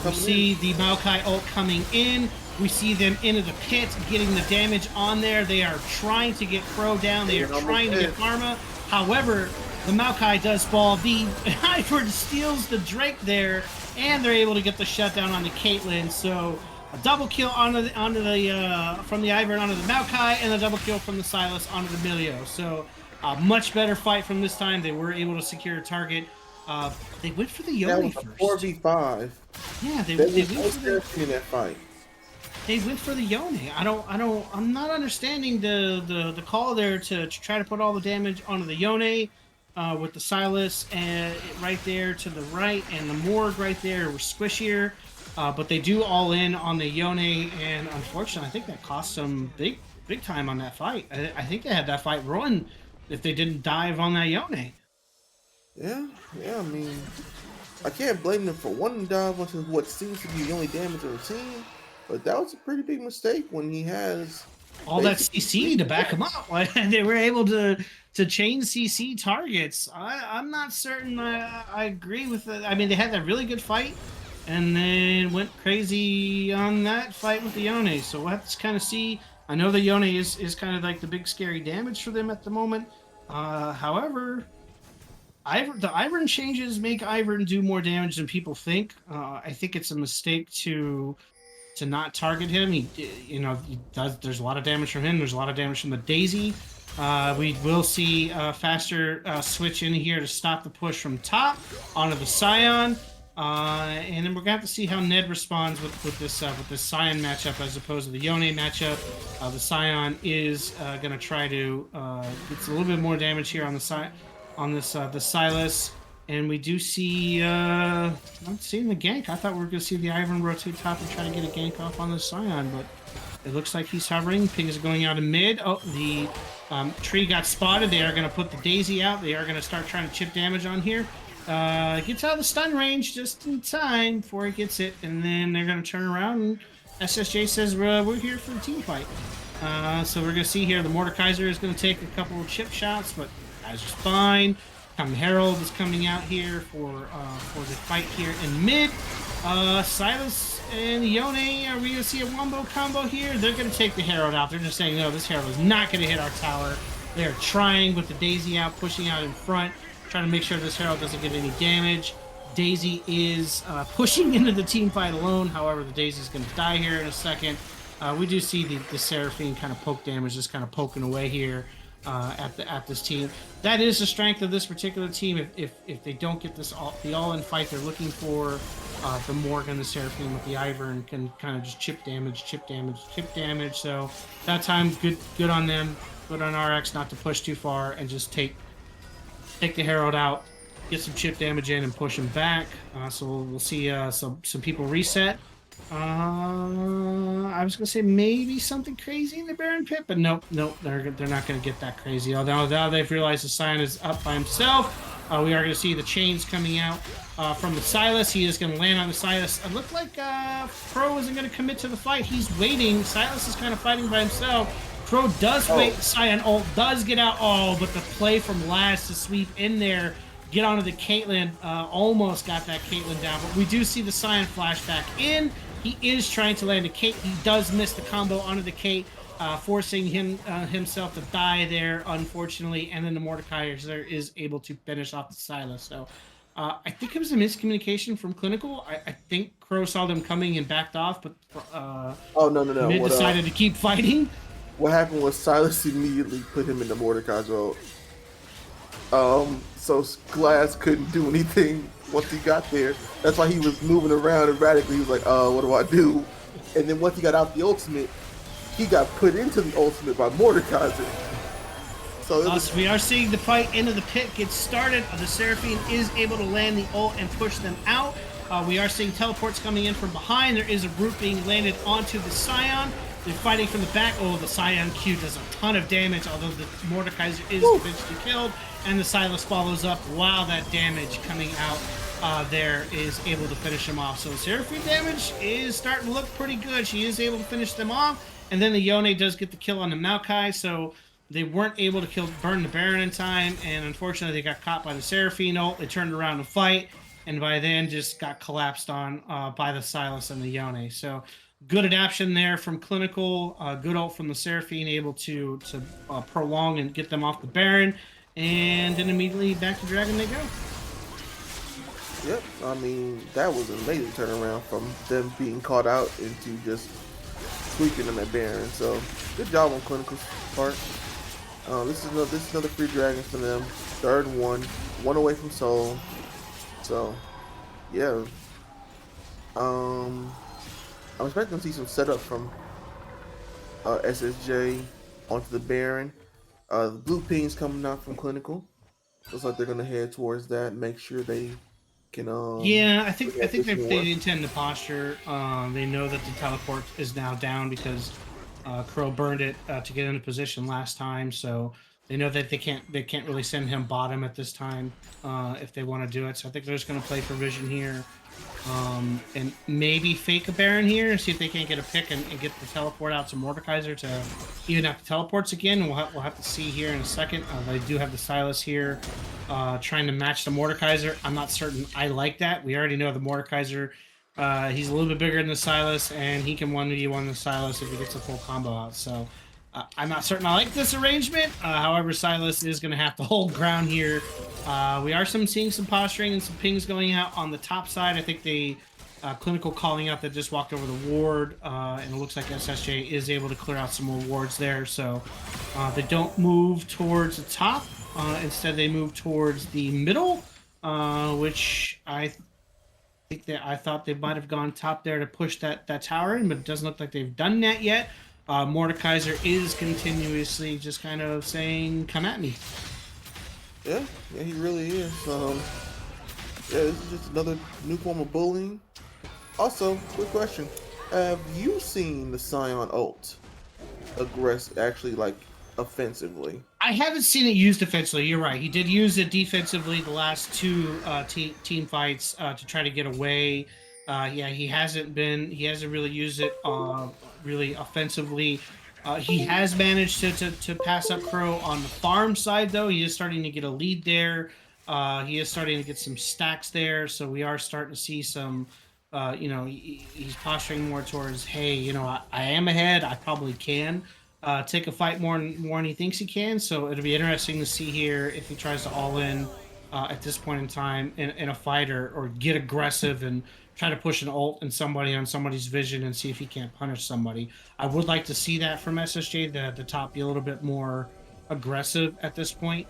We see the Maokai ult coming in. We see them into the pit, getting the damage on there. They are trying to get Crow down. They are trying to get Pharma. However, the Maokai does fall. The Hybrid steals the Drake there, and they're able to get the shutdown on the Caitlyn. So a double kill from the Ivern onto the Maokai, and a double kill from the Silas onto the Milio. So a much better fight from this time. They were able to secure a target. They went for the Yone first. 4v5. Yeah, they went for that fight. They went for the Yone. I'm not understanding the call there to try to put all the damage onto the Yone. With the Silas and right there to the right, and the Morg right there were squishier, but they do all in on the Yone, and unfortunately, I think that cost them big time on that fight. I think they had that fight ruined if they didn't dive on that Yone. Yeah, I mean, I can't blame them for wanting to dive onto what seems to be the only damage on the team, but that was a pretty big mistake when he has all that basically CC to back them up. Like, they were able to chain CC targets. I'm not certain I agree with it. I mean, they had that really good fight, and then went crazy on that fight with the Yone. So we'll have to kind of see. I know the Yone is kind of like the big scary damage for them at the moment. However, the Ivern changes make Ivern do more damage than people think. I think it's a mistake to not target him. He does. There's a lot of damage from him. There's a lot of damage from the Daisy. We will see a faster switch in here to stop the push from top onto the Scion. And then we're gonna have to see how Ned responds with this Scion matchup as opposed to the Yone matchup. The Scion is gonna try to get a little bit more damage here on the Silas. And we do see, I'm seeing the gank. I thought we were going to see the Ivern rotate top and try to get a gank off on the Scion, but it looks like he's hovering. Ping is going out in mid. Oh, the tree got spotted. They are going to put the Daisy out. They are going to start trying to chip damage on here. Gets out of the stun range just in time before he gets it, and then they're going to turn around, and SSJ says, we're here for the team fight. So we're going to see here the Mordekaiser is going to take a couple of chip shots, but Kaiser's fine. Herald is coming out here for the fight here in mid. Silas and Yone, are we going to see a wombo combo here? They're going to take the Herald out. They're just saying, no, this Herald is not going to hit our tower. They're trying with the Daisy out, pushing out in front, trying to make sure this Herald doesn't get any damage. Daisy is pushing into the team fight alone. However, the Daisy is going to die here in a second. We do see the Seraphine kind of poke damage, just kind of poking away here. At this team, that is the strength of this particular team. If they don't get the all-in fight they're looking for, the Morgan, the Seraphine with the Ivern can kind of just chip damage. So that time, good on them. Good on RX not to push too far and just take the Herald out, get some chip damage in, and push him back. So we'll see some people reset. I was gonna say maybe something crazy in the Baron pit, but nope, they're not gonna get that crazy. Although now they've realized the Scion is up by himself. We are gonna see the chains coming out from the Silas. He is gonna land on the Silas. It looked like Crow isn't gonna commit to the fight. He's waiting. Silas is kind of fighting by himself. Crow does wait. The Scion ult does get out. Oh, but the play from Laz to sweep in there, get onto the Caitlyn, almost got that Caitlyn down. But we do see the Scion flash back in. He is trying to land a Kate. He does miss the combo onto the Kate, forcing himself to die there, unfortunately. And then the Mordekaiser is able to finish off the Silas. So I think it was a miscommunication from Clinical. I think Crow saw them coming and backed off, but no. Mid decided to keep fighting. What happened was Silas immediately put him in the Mordekaiser. So Glass couldn't do anything once he got there. That's why he was moving around erratically. He was like, what do I do? And then once he got out the ultimate, he got put into the ultimate by Mordekaiser. So we are seeing the fight into the pit get started. The Seraphine is able to land the ult and push them out. We are seeing teleports coming in from behind. There is a root being landed onto the Scion. They're fighting from the back. Oh, the Scion Q does a ton of damage, although the Mordekaiser is eventually killed. And the Silas follows up. Wow, that damage coming out there is able to finish him off. So Seraphine damage is starting to look pretty good. She is able to finish them off. And then the Yone does get the kill on the Maokai. So they weren't able to burn the Baron in time. And unfortunately, they got caught by the Seraphine ult. They turned around to fight. And by then just got collapsed on by the Silas and the Yone. So good adaptation there from Clinical. Good ult from the Seraphine, able to prolong and get them off the Baron. And then immediately back to Dragon they go. Yep, I mean, that was an amazing turnaround from them being caught out into just sweeping them at Baron. So, good job on Clinical's part. This is another free Dragon for them. Third one away from Soul. So, yeah. I'm expecting to see some setup from SSJ onto the Baron. The blue ping's coming out from Clinical. Looks like they're gonna head towards that. Make sure they can. Yeah, I think they intend to posture. They know that the teleport is now down because Crow burned it to get into position last time. So They know that they can't really send him bottom at this time if they want to do it. So I think they're just going to play for vision here. And maybe fake a Baron here and see if they can't get a pick and get the teleport out to Mordekaiser to even out the teleports again. We'll have to see here in a second. They do have the Silas here trying to match the Mordekaiser. I'm not certain I like that. We already know the Mordekaiser. He's a little bit bigger than the Silas, and he can 1v1 the Silas if he gets a full combo out. So I'm not certain I like this arrangement. However, Silas is going to have to hold ground here. We are seeing some posturing and some pings going out on the top side. I think they Clinical calling out that just walked over the ward, and it looks like SSJ is able to clear out some more wards there. So they don't move towards the top. Instead, they move towards the middle, which I thought they might have gone top there to push that tower in, but it doesn't look like they've done that yet. Mordekaiser is continuously just kind of saying, "Come at me." Yeah, he really is. Yeah, this is just another new form of bullying. Also, quick question: have you seen the Scion ult actually like offensively? I haven't seen it used defensively. You're right. He did use it defensively the last two team fights to try to get away. Yeah, he hasn't really used it really offensively. He has managed to pass up Crow on the farm side, though. He is starting to get a lead there. He is starting to get some stacks there, so we are starting to see some. He's posturing more towards, hey, I am ahead. I probably can take a fight more than he thinks he can. So it'll be interesting to see here if he tries to all in at this point in time in a fight or get aggressive and try to push an ult in somebody on somebody's vision and see if he can't punish somebody. I would like to see that from SSJ, the top be a little bit more aggressive at this point.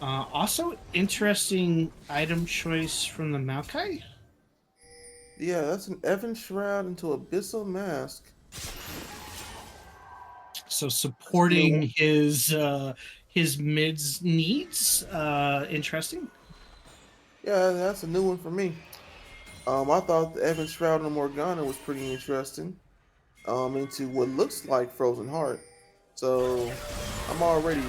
Also, interesting item choice from the Maokai. Yeah, that's an Evan Shroud into Abyssal Mask. So supporting his mid's needs. Interesting. Yeah, that's a new one for me. I thought the Evan Shroud on Morgana was pretty interesting. Into what looks like Frozen Heart. So I'm already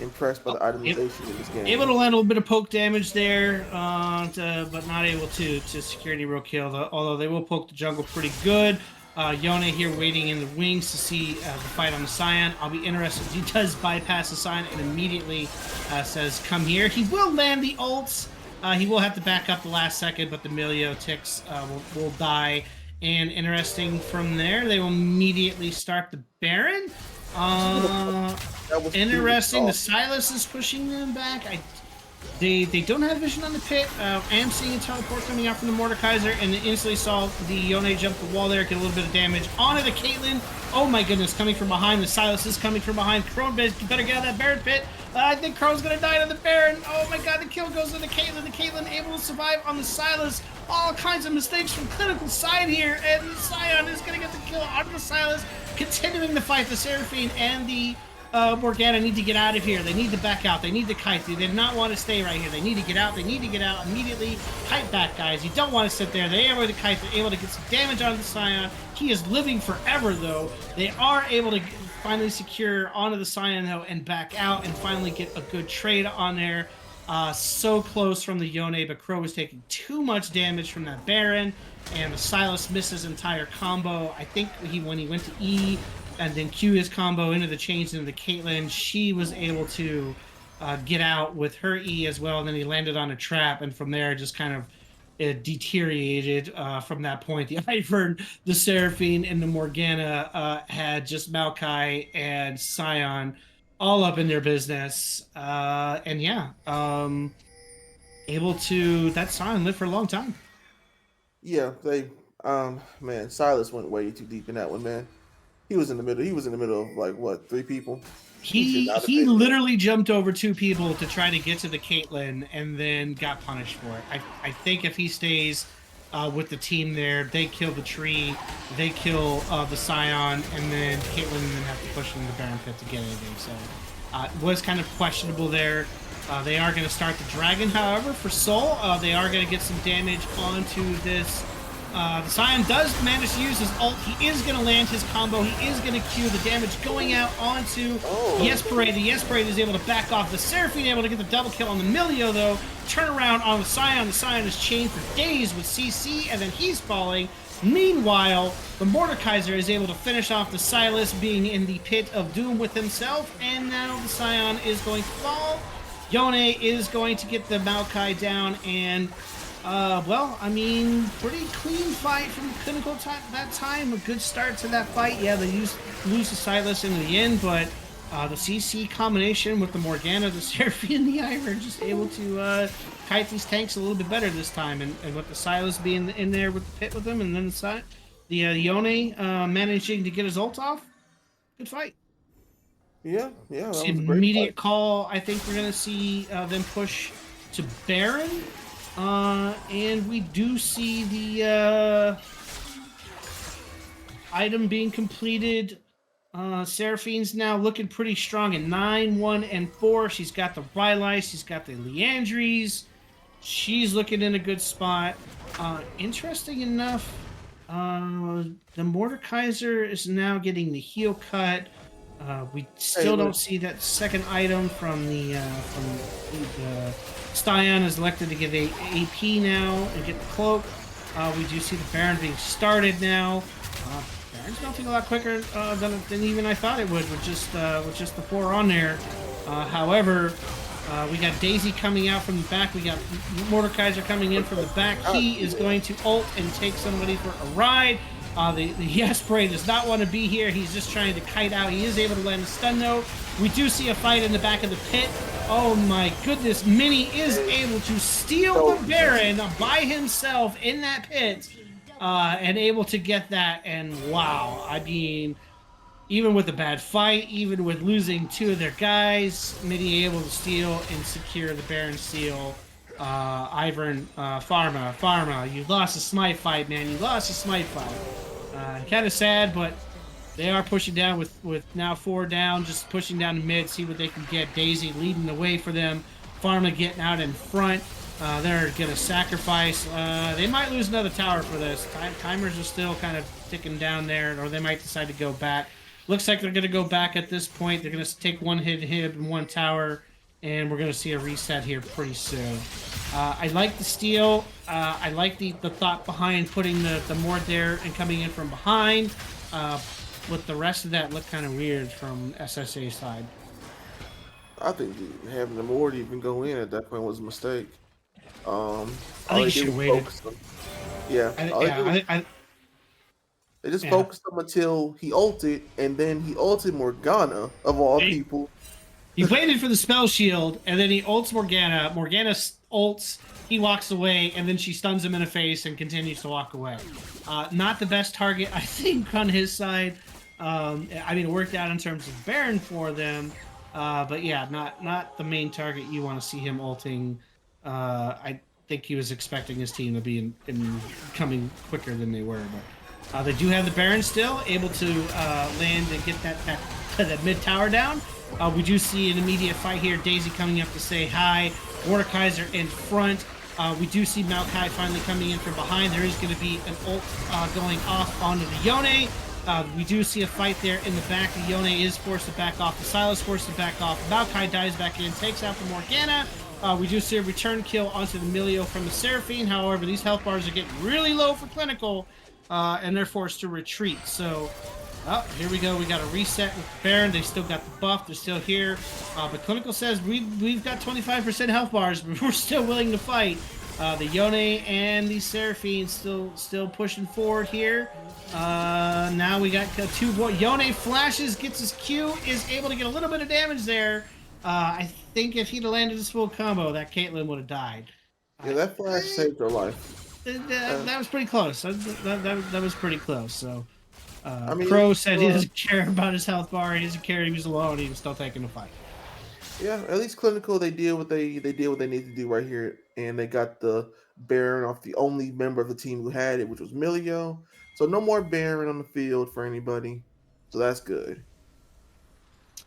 impressed by the itemization of this game. Able to land a little bit of poke damage there, but not able to secure any real kill. Although they will poke the jungle pretty good. Yone here waiting in the wings to see the fight on the Scion. I'll be interested. He does bypass the Scion and immediately says, "Come here." He will land the ults. He will have to back up the last second, but the Milio ticks will die. And interesting from there, they will immediatally start the Baron. Interesting. The Silas is pushing them back. They don't have vision on the pit. I am seeing a teleport coming out from the Mordekaiser, and instantly saw the Yone jump the wall there, get a little bit of damage onto the Caitlyn. Oh my goodness, coming from behind. The Silas is coming from behind. Crone better get out of that Baron pit. I think Crone's gonna die to the Baron. Oh my god, the kill goes to the Caitlyn. The Caitlyn able to survive on the Silas. All kinds of mistakes from Clinical side here, and the Scion is gonna get the kill onto the Silas, continuing the fight. The Seraphine and the Morgana need to get out of here. They need to back out. They need to kite. They did not want to stay right here. They need to get out. They need to get out immediately. Kite back, guys. You don't want to sit there. They're able to kite. They're able to get some damage onto the Scion. He is living forever, though. They are able to finally secure onto the Scion, though, and back out and finally get a good trade on there. So close from the Yone, but Crow was taking too much damage from that Baron, and the Silas missed his entire combo. I think when he went to E and then Q his combo into the change into the Caitlyn, she was able to get out with her E as well, and then he landed on a trap, and from there just kind of it deteriorated from that point. The Ivern, the Seraphine, and the Morgana had just Maokai and Scion all up in their business. And yeah, able to, that Scion lived for a long time. Yeah, man, Silas went way too deep in that one, man. He was in the middle. He was in the middle of like what, 3 people? He literally jumped over 2 people to try to get to the Caitlyn and then got punished for it. I think if he stays with the team there, they kill the tree, they kill the Scion, and then Caitlyn then have to push in the Baron pit to get anything. So it was kind of questionable there. They are going to start the Dragon, however, for Soul. They are going to get some damage onto this The Scion does manage to use his ult. He is going to land his combo. He is going to Q the damage going out onto the Esperade. The Esperade is able to back off. The Seraphine able to get the double kill on the Milio, though. Turn around on the Scion. The Scion is chained for days with CC, and then he's falling. Meanwhile, the Mordekaiser is able to finish off the Silas, being in the pit of doom with himself, and now the Scion is going to fall. Yone is going to get the Maokai down, and well, I mean, pretty clean fight from Clinical that time. A good start to that fight. Yeah, they lose the Silas in the end, but the CC combination with the Morgana, the Seraphine, and the Ivern just able to kite these tanks a little bit better this time. And with the Silas being in there with the pit with them, and then the Yone managing to get his ult off. Good fight. Yeah, that was a great Immediate fight. call. I think we're going to see them push to Baron. And we do see the item being completed. Seraphine's now looking pretty strong at 9, 1, and 4. She's got the Rylai, she's got the Leandries. She's looking in a good spot. Interesting enough, the Mordekaiser is now getting the heal cut. We still don't see that second item from the Styon is elected to get a AP now and get the cloak. We do see the Baron being started now. Baron's melting a lot quicker than even I thought it would with just the 4 on there. However, we got Daisy coming out from the back. We got Mordekaiser coming in from the back. He is going to ult and take somebody for a ride. The Yespray does not want to be here. He's just trying to kite out. He is able to land a stun though. We do see a fight in the back of the pit. Oh my goodness, Mini is able to steal the Baron by himself in that pit and able to get that. And wow, I mean, even with a bad fight, even with losing 2 of their guys, Mini able to steal and secure the Baron seal. Ivern, Pharma, you lost a Smite fight, man. You lost a Smite fight. Kind of sad, but they are pushing down with now 4 down, just pushing down the mid, see what they can get. Daisy leading the way for them. Pharma getting out in front. They're going to sacrifice. They might lose another tower for this. Timers are still kind of ticking down there, or they might decide to go back. Looks like they're going to go back at this point. They're going to take 1 hit and 1 tower, and we're going to see a reset here pretty soon. I like the steal. I like the thought behind putting the Mord there and coming in from behind. With the rest of that looked kind of weird from SSA's side. I think having the Mord even go in at that point was a mistake. I think he should have waited. Yeah. They just focused him until he ulted, and then he ulted Morgana, of all people. He waited for the spell shield, and then he ults Morgana. Morgana ults, he walks away, and then she stuns him in the face and continues to walk away. Not the best target, I think, on his side. I mean, it worked out in terms of Baron for them, but yeah, not the main target you want to see him ulting. I think he was expecting his team to be in coming quicker than they were, but they do have the Baron still, able to land and get that mid tower down. We do see an immediate fight here. Daisy coming up to say hi. Mordekaiser in front. We do see Maokai finally coming in from behind. There is going to be an ult going off onto the Yone. We do see a fight there in the back. The Yone is forced to back off. The Silas forced to back off. Maokai dives back in, takes out the Morgana. We do see a return kill onto the Milio from the Seraphine. However, these health bars are getting really low for Clinical, and they're forced to retreat. So, here we go. We got a reset with Baron. They still got the buff. They're still here. But Clinical says we've got 25% health bars, but we're still willing to fight. The Yone and the Seraphine still pushing forward here. Now we got 2 more. Yone flashes, gets his Q, is able to get a little bit of damage there. I think if he'd landed his full combo, that Caitlyn would have died. Yeah, that flash saved her life. That was pretty close. That was pretty close. So, I mean, Crow said he doesn't care about his health bar. He doesn't care. He was alone. He was still taking the fight. Yeah, at least Clinical, they did what they did what they need to do right here, and they got the Baron off the only member of the team who had it, which was Milio. So no more Baron on the field for anybody. So that's good.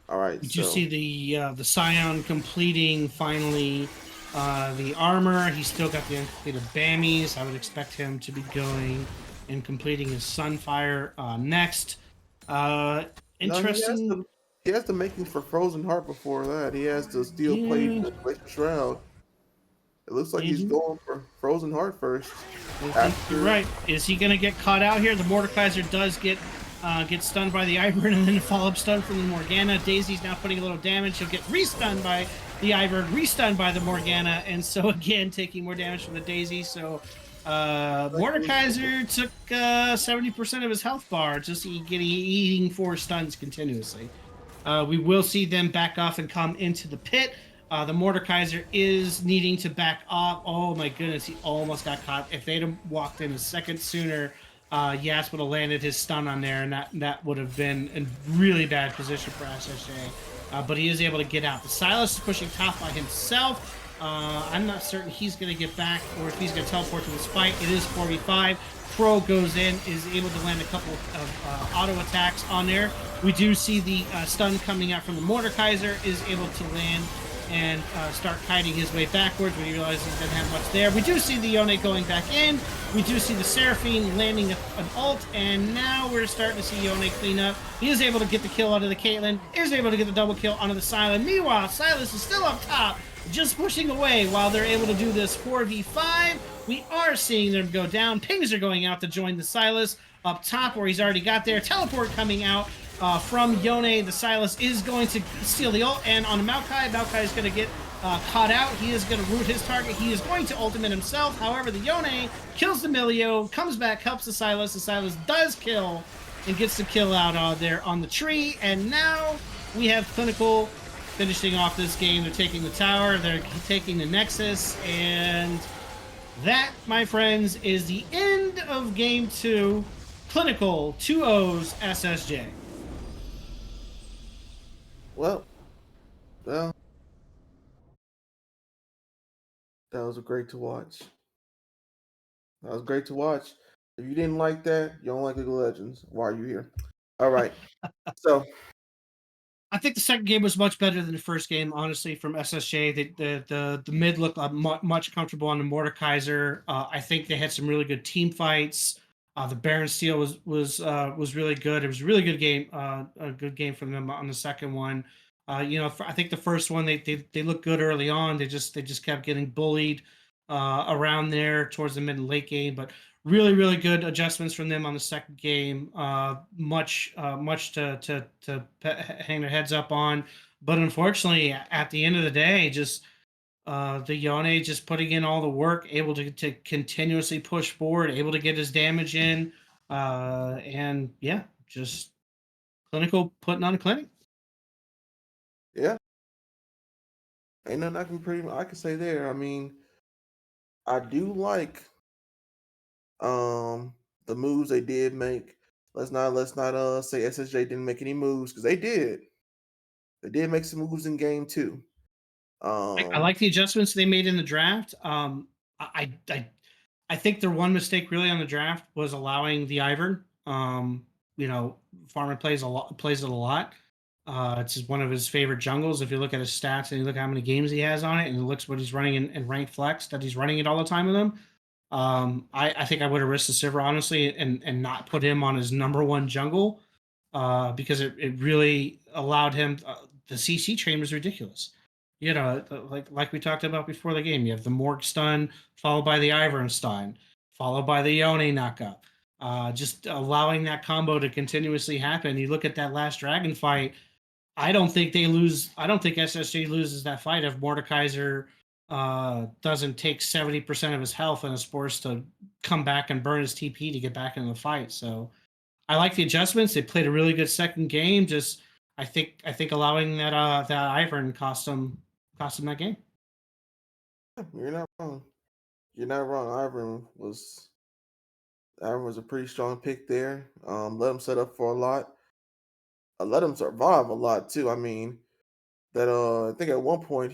All right. Did you see the Scion completing finally the armor. He's still got the uncompleted Bammies. I would expect him to be going and completing his Sunfire next. No, Interesting. he has the makings for Frozen Heart before that. He has the steel plate Yeah. and the Glacial Shroud. It looks like he's Mhm. going for Frozen Heart first. I think you're right. Is he going to get caught out here? The Mordekaiser does get stunned by the Ivern and then a follow-up stun from the Morgana. Daisy's now putting a little damage. He'll get restunned by the Ivern, restunned by the Morgana, and so again taking more damage from the Daisy. So Mordekaiser took 70% of his health bar just eating 4 stuns continuously. We will see them back off and come into the pit. The Mordekaiser is needing to back off. Oh my goodness, he almost got caught. If they'd have walked in a second sooner, Yas would have landed his stun on there, and that would have been a really bad position for SSJ. But he is able to get out. The Silas is pushing top by himself. I'm not certain he's going to get back or if he's going to teleport to this fight. It is 4v5. Crow goes in, is able to land a couple of auto attacks on there. We do see the stun coming out from the Mordekaiser, is able to land and start kiting his way backwards when he realizes he doesn't have much there. We do see the Yone going back in. We do see the Seraphine landing an ult, and now we're starting to see Yone clean up. He is able to get the kill onto the Caitlyn, is able to get the double kill onto the Silent. Meanwhile, Silas is still up top, just pushing away while they're able to do this 4v5. We are seeing them go down. Pings are going out to join the Silas up top where he's already got there. Teleport coming out from Yone. The Silas is going to steal the ult, and on Maokai, Maokai is going to get caught out. He is going to root his target. He is going to ultimate himself. However, the Yone kills the Milio, comes back, helps the Silas. The Silas does kill and gets the kill out there on the tree, and now we have Clinical finishing off this game. They're taking the tower, they're taking the Nexus, and that, my friends, is the end of Game 2. Clinical 2-0's SSJ. Well, that was great to watch. That was great to watch. If you didn't like that, you don't like League of Legends. Why are you here? All right. So I think the second game was much better than the first game, honestly, from SSJ. The mid looked much comfortable on the Mordekaiser. I think they had some really good team fights. The Baron Steel was really good. It was a really good game, a good game from them on the second one. I think the first one they looked good early on. They just kept getting bullied around there towards the mid and late game, but really good adjustments from them on the second game. Much to hang their heads up on, but unfortunately, at the end of the day, just the Yone just putting in all the work, able to continuously push forward, able to get his damage in, and yeah, just Clinical putting on a clinic. yeah, ain't nothing I can say there. I mean, I do like the moves they did make. Let's not say SSJ didn't make any moves because they did. They did make some moves in game 2. I like the adjustments they made in the draft. I think their one mistake really on the draft was allowing the Ivern. Farmer plays it a lot. It's just one of his favorite jungles. If you look at his stats and you look how many games he has on it, and you look what he's running in ranked flex, that he's running it all the time with him. I think I would have risked the Sivir honestly and not put him on his number one jungle because it really allowed him. The CC train was ridiculous. Like we talked about before the game, you have the Morg stun followed by the Ivern stun, followed by the Yone knockup. Just allowing that combo to continuously happen. You look at that last dragon fight. I don't think they lose. I don't think SSG loses that fight if Mordekaiser doesn't take 70% of his health and is forced to come back and burn his TP to get back into the fight. So I like the adjustments. They played a really good second game. Just I think allowing that Ivern cost them that game. You're not wrong. You're not wrong. Ivern was a pretty strong pick there. Let him set up for a lot. Let him survive a lot too. I mean, that I think at one point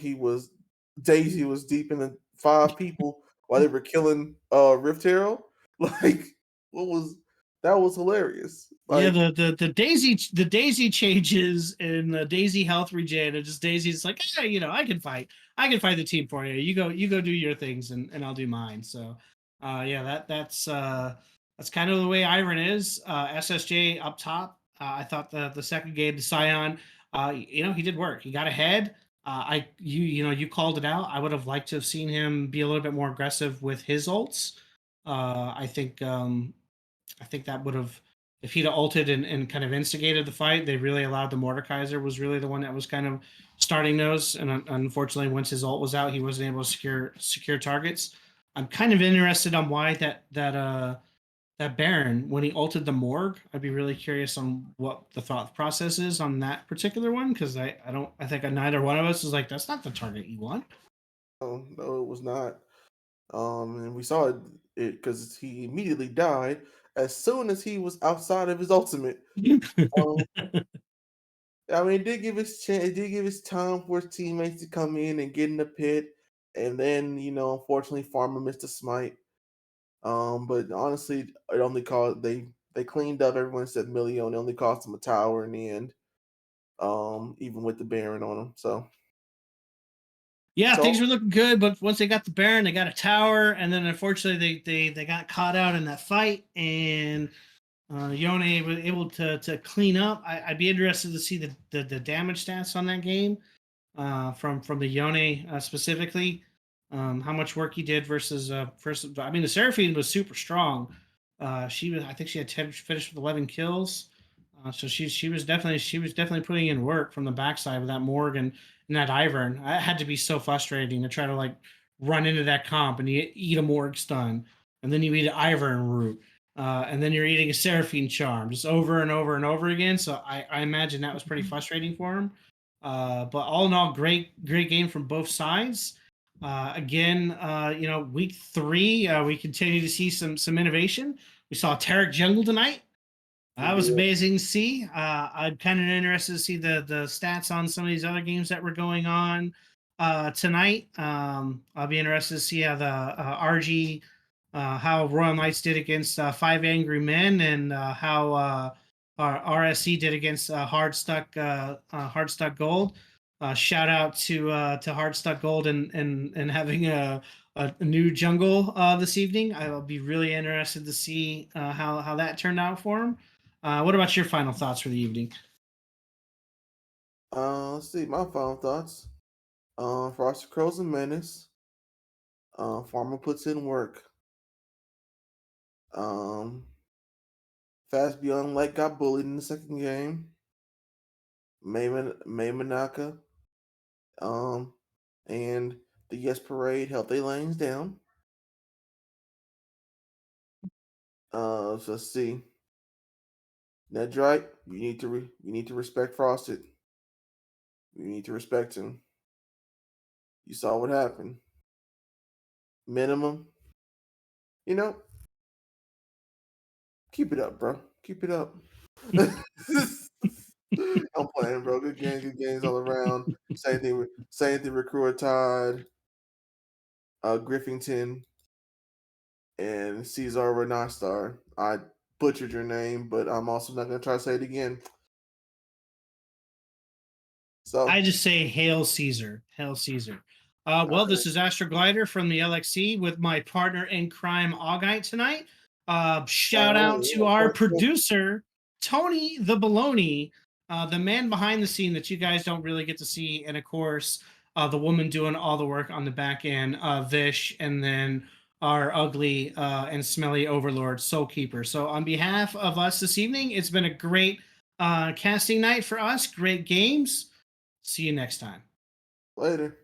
Daisy was deep in the 5 people while they were killing Rift Herald. Like, what was That was hilarious. Yeah, Like, the daisy changes and the daisy health regen and just daisy's like, I can fight the team for you. You go do your things and I'll do mine. So, yeah, that's kind of the way Iron is. SSJ up top. I thought the second game, the Scion, he did work. He got ahead. You called it out. I would have liked to have seen him be a little bit more aggressive with his ults. I think that would have, if he'd have ulted and kind of instigated the fight, they really allowed the Mordekaiser was really the one that was kind of starting those. And unfortunately, once his ult was out, he wasn't able to secure targets. I'm kind of interested on why that Baron, when he ulted the Morgue, I'd be really curious on what the thought process is on that particular one, because I think neither one of us is like, that's not the target you want. no, it was not. And we saw it because he immediately died as soon as he was outside of his ultimate. Um, I mean, it did give his chance. It did give his time for his teammates to come in and get in the pit, and then unfortunately, Farmer missed a smite. But honestly, it only caused they cleaned up everyone except Million. It only cost him a tower in the end. Even with the Baron on him. Yeah, So things were looking good, but once they got the Baron, they got a tower, and then unfortunately they got caught out in that fight, and Yone was able to clean up. I'd be interested to see the damage stats on that game from the Yone specifically. How much work he did versus first. I mean, the Seraphine was super strong. I think she had 10, finished with 11 kills. So she was definitely putting in work from the backside with that Morgan and that Ivern. It had to be so frustrating to try to like run into that comp and you eat a Morg stun, and then you eat an Ivern root, and then you're eating a Seraphine charm just over and over and over again. So I imagine that was pretty frustrating for him. But all in all, great game from both sides. Again, week 3, we continue to see some innovation. We saw Tarek Jungle tonight. That was amazing to see. I'm kind of interested to see the stats on some of these other games that were going on tonight. I'll be interested to see how the how Royal Knights did against Five Angry Men, and how our RSC did against Hard Stuck Gold. Shout out to Hard Stuck Gold and having a new jungle this evening. I will be really interested to see how that turned out for him. What about your final thoughts for the evening? let's see my final thoughts. Frosty Crows and Menace. Farmer puts in work. Fast Beyond Light got bullied in the second game. May Manaka. And the Yes Parade held their lanes down. So let's see. Nedrite, you need to respect Frosted. You need to respect him. You saw what happened. Minimum. Keep it up, bro. Keep it up. I'm playing, bro. Good games all around. Same thing with Recruiter Todd, Griffington, and Cesar Renastar. I butchered your name, but I'm also not gonna try to say it again. So I just say Hail Caesar. Hail Caesar. Well, this is Astroglider from the LXC with my partner in crime, Augite, tonight. Shout out to our producer, Tony the Baloney, the man behind the scene that you guys don't really get to see. And of course, the woman doing all the work on the back end, Vish, and then our ugly and smelly overlord, Soulkeeper. So on behalf of us this evening, it's been a great casting night for us. Great games. See you next time. later.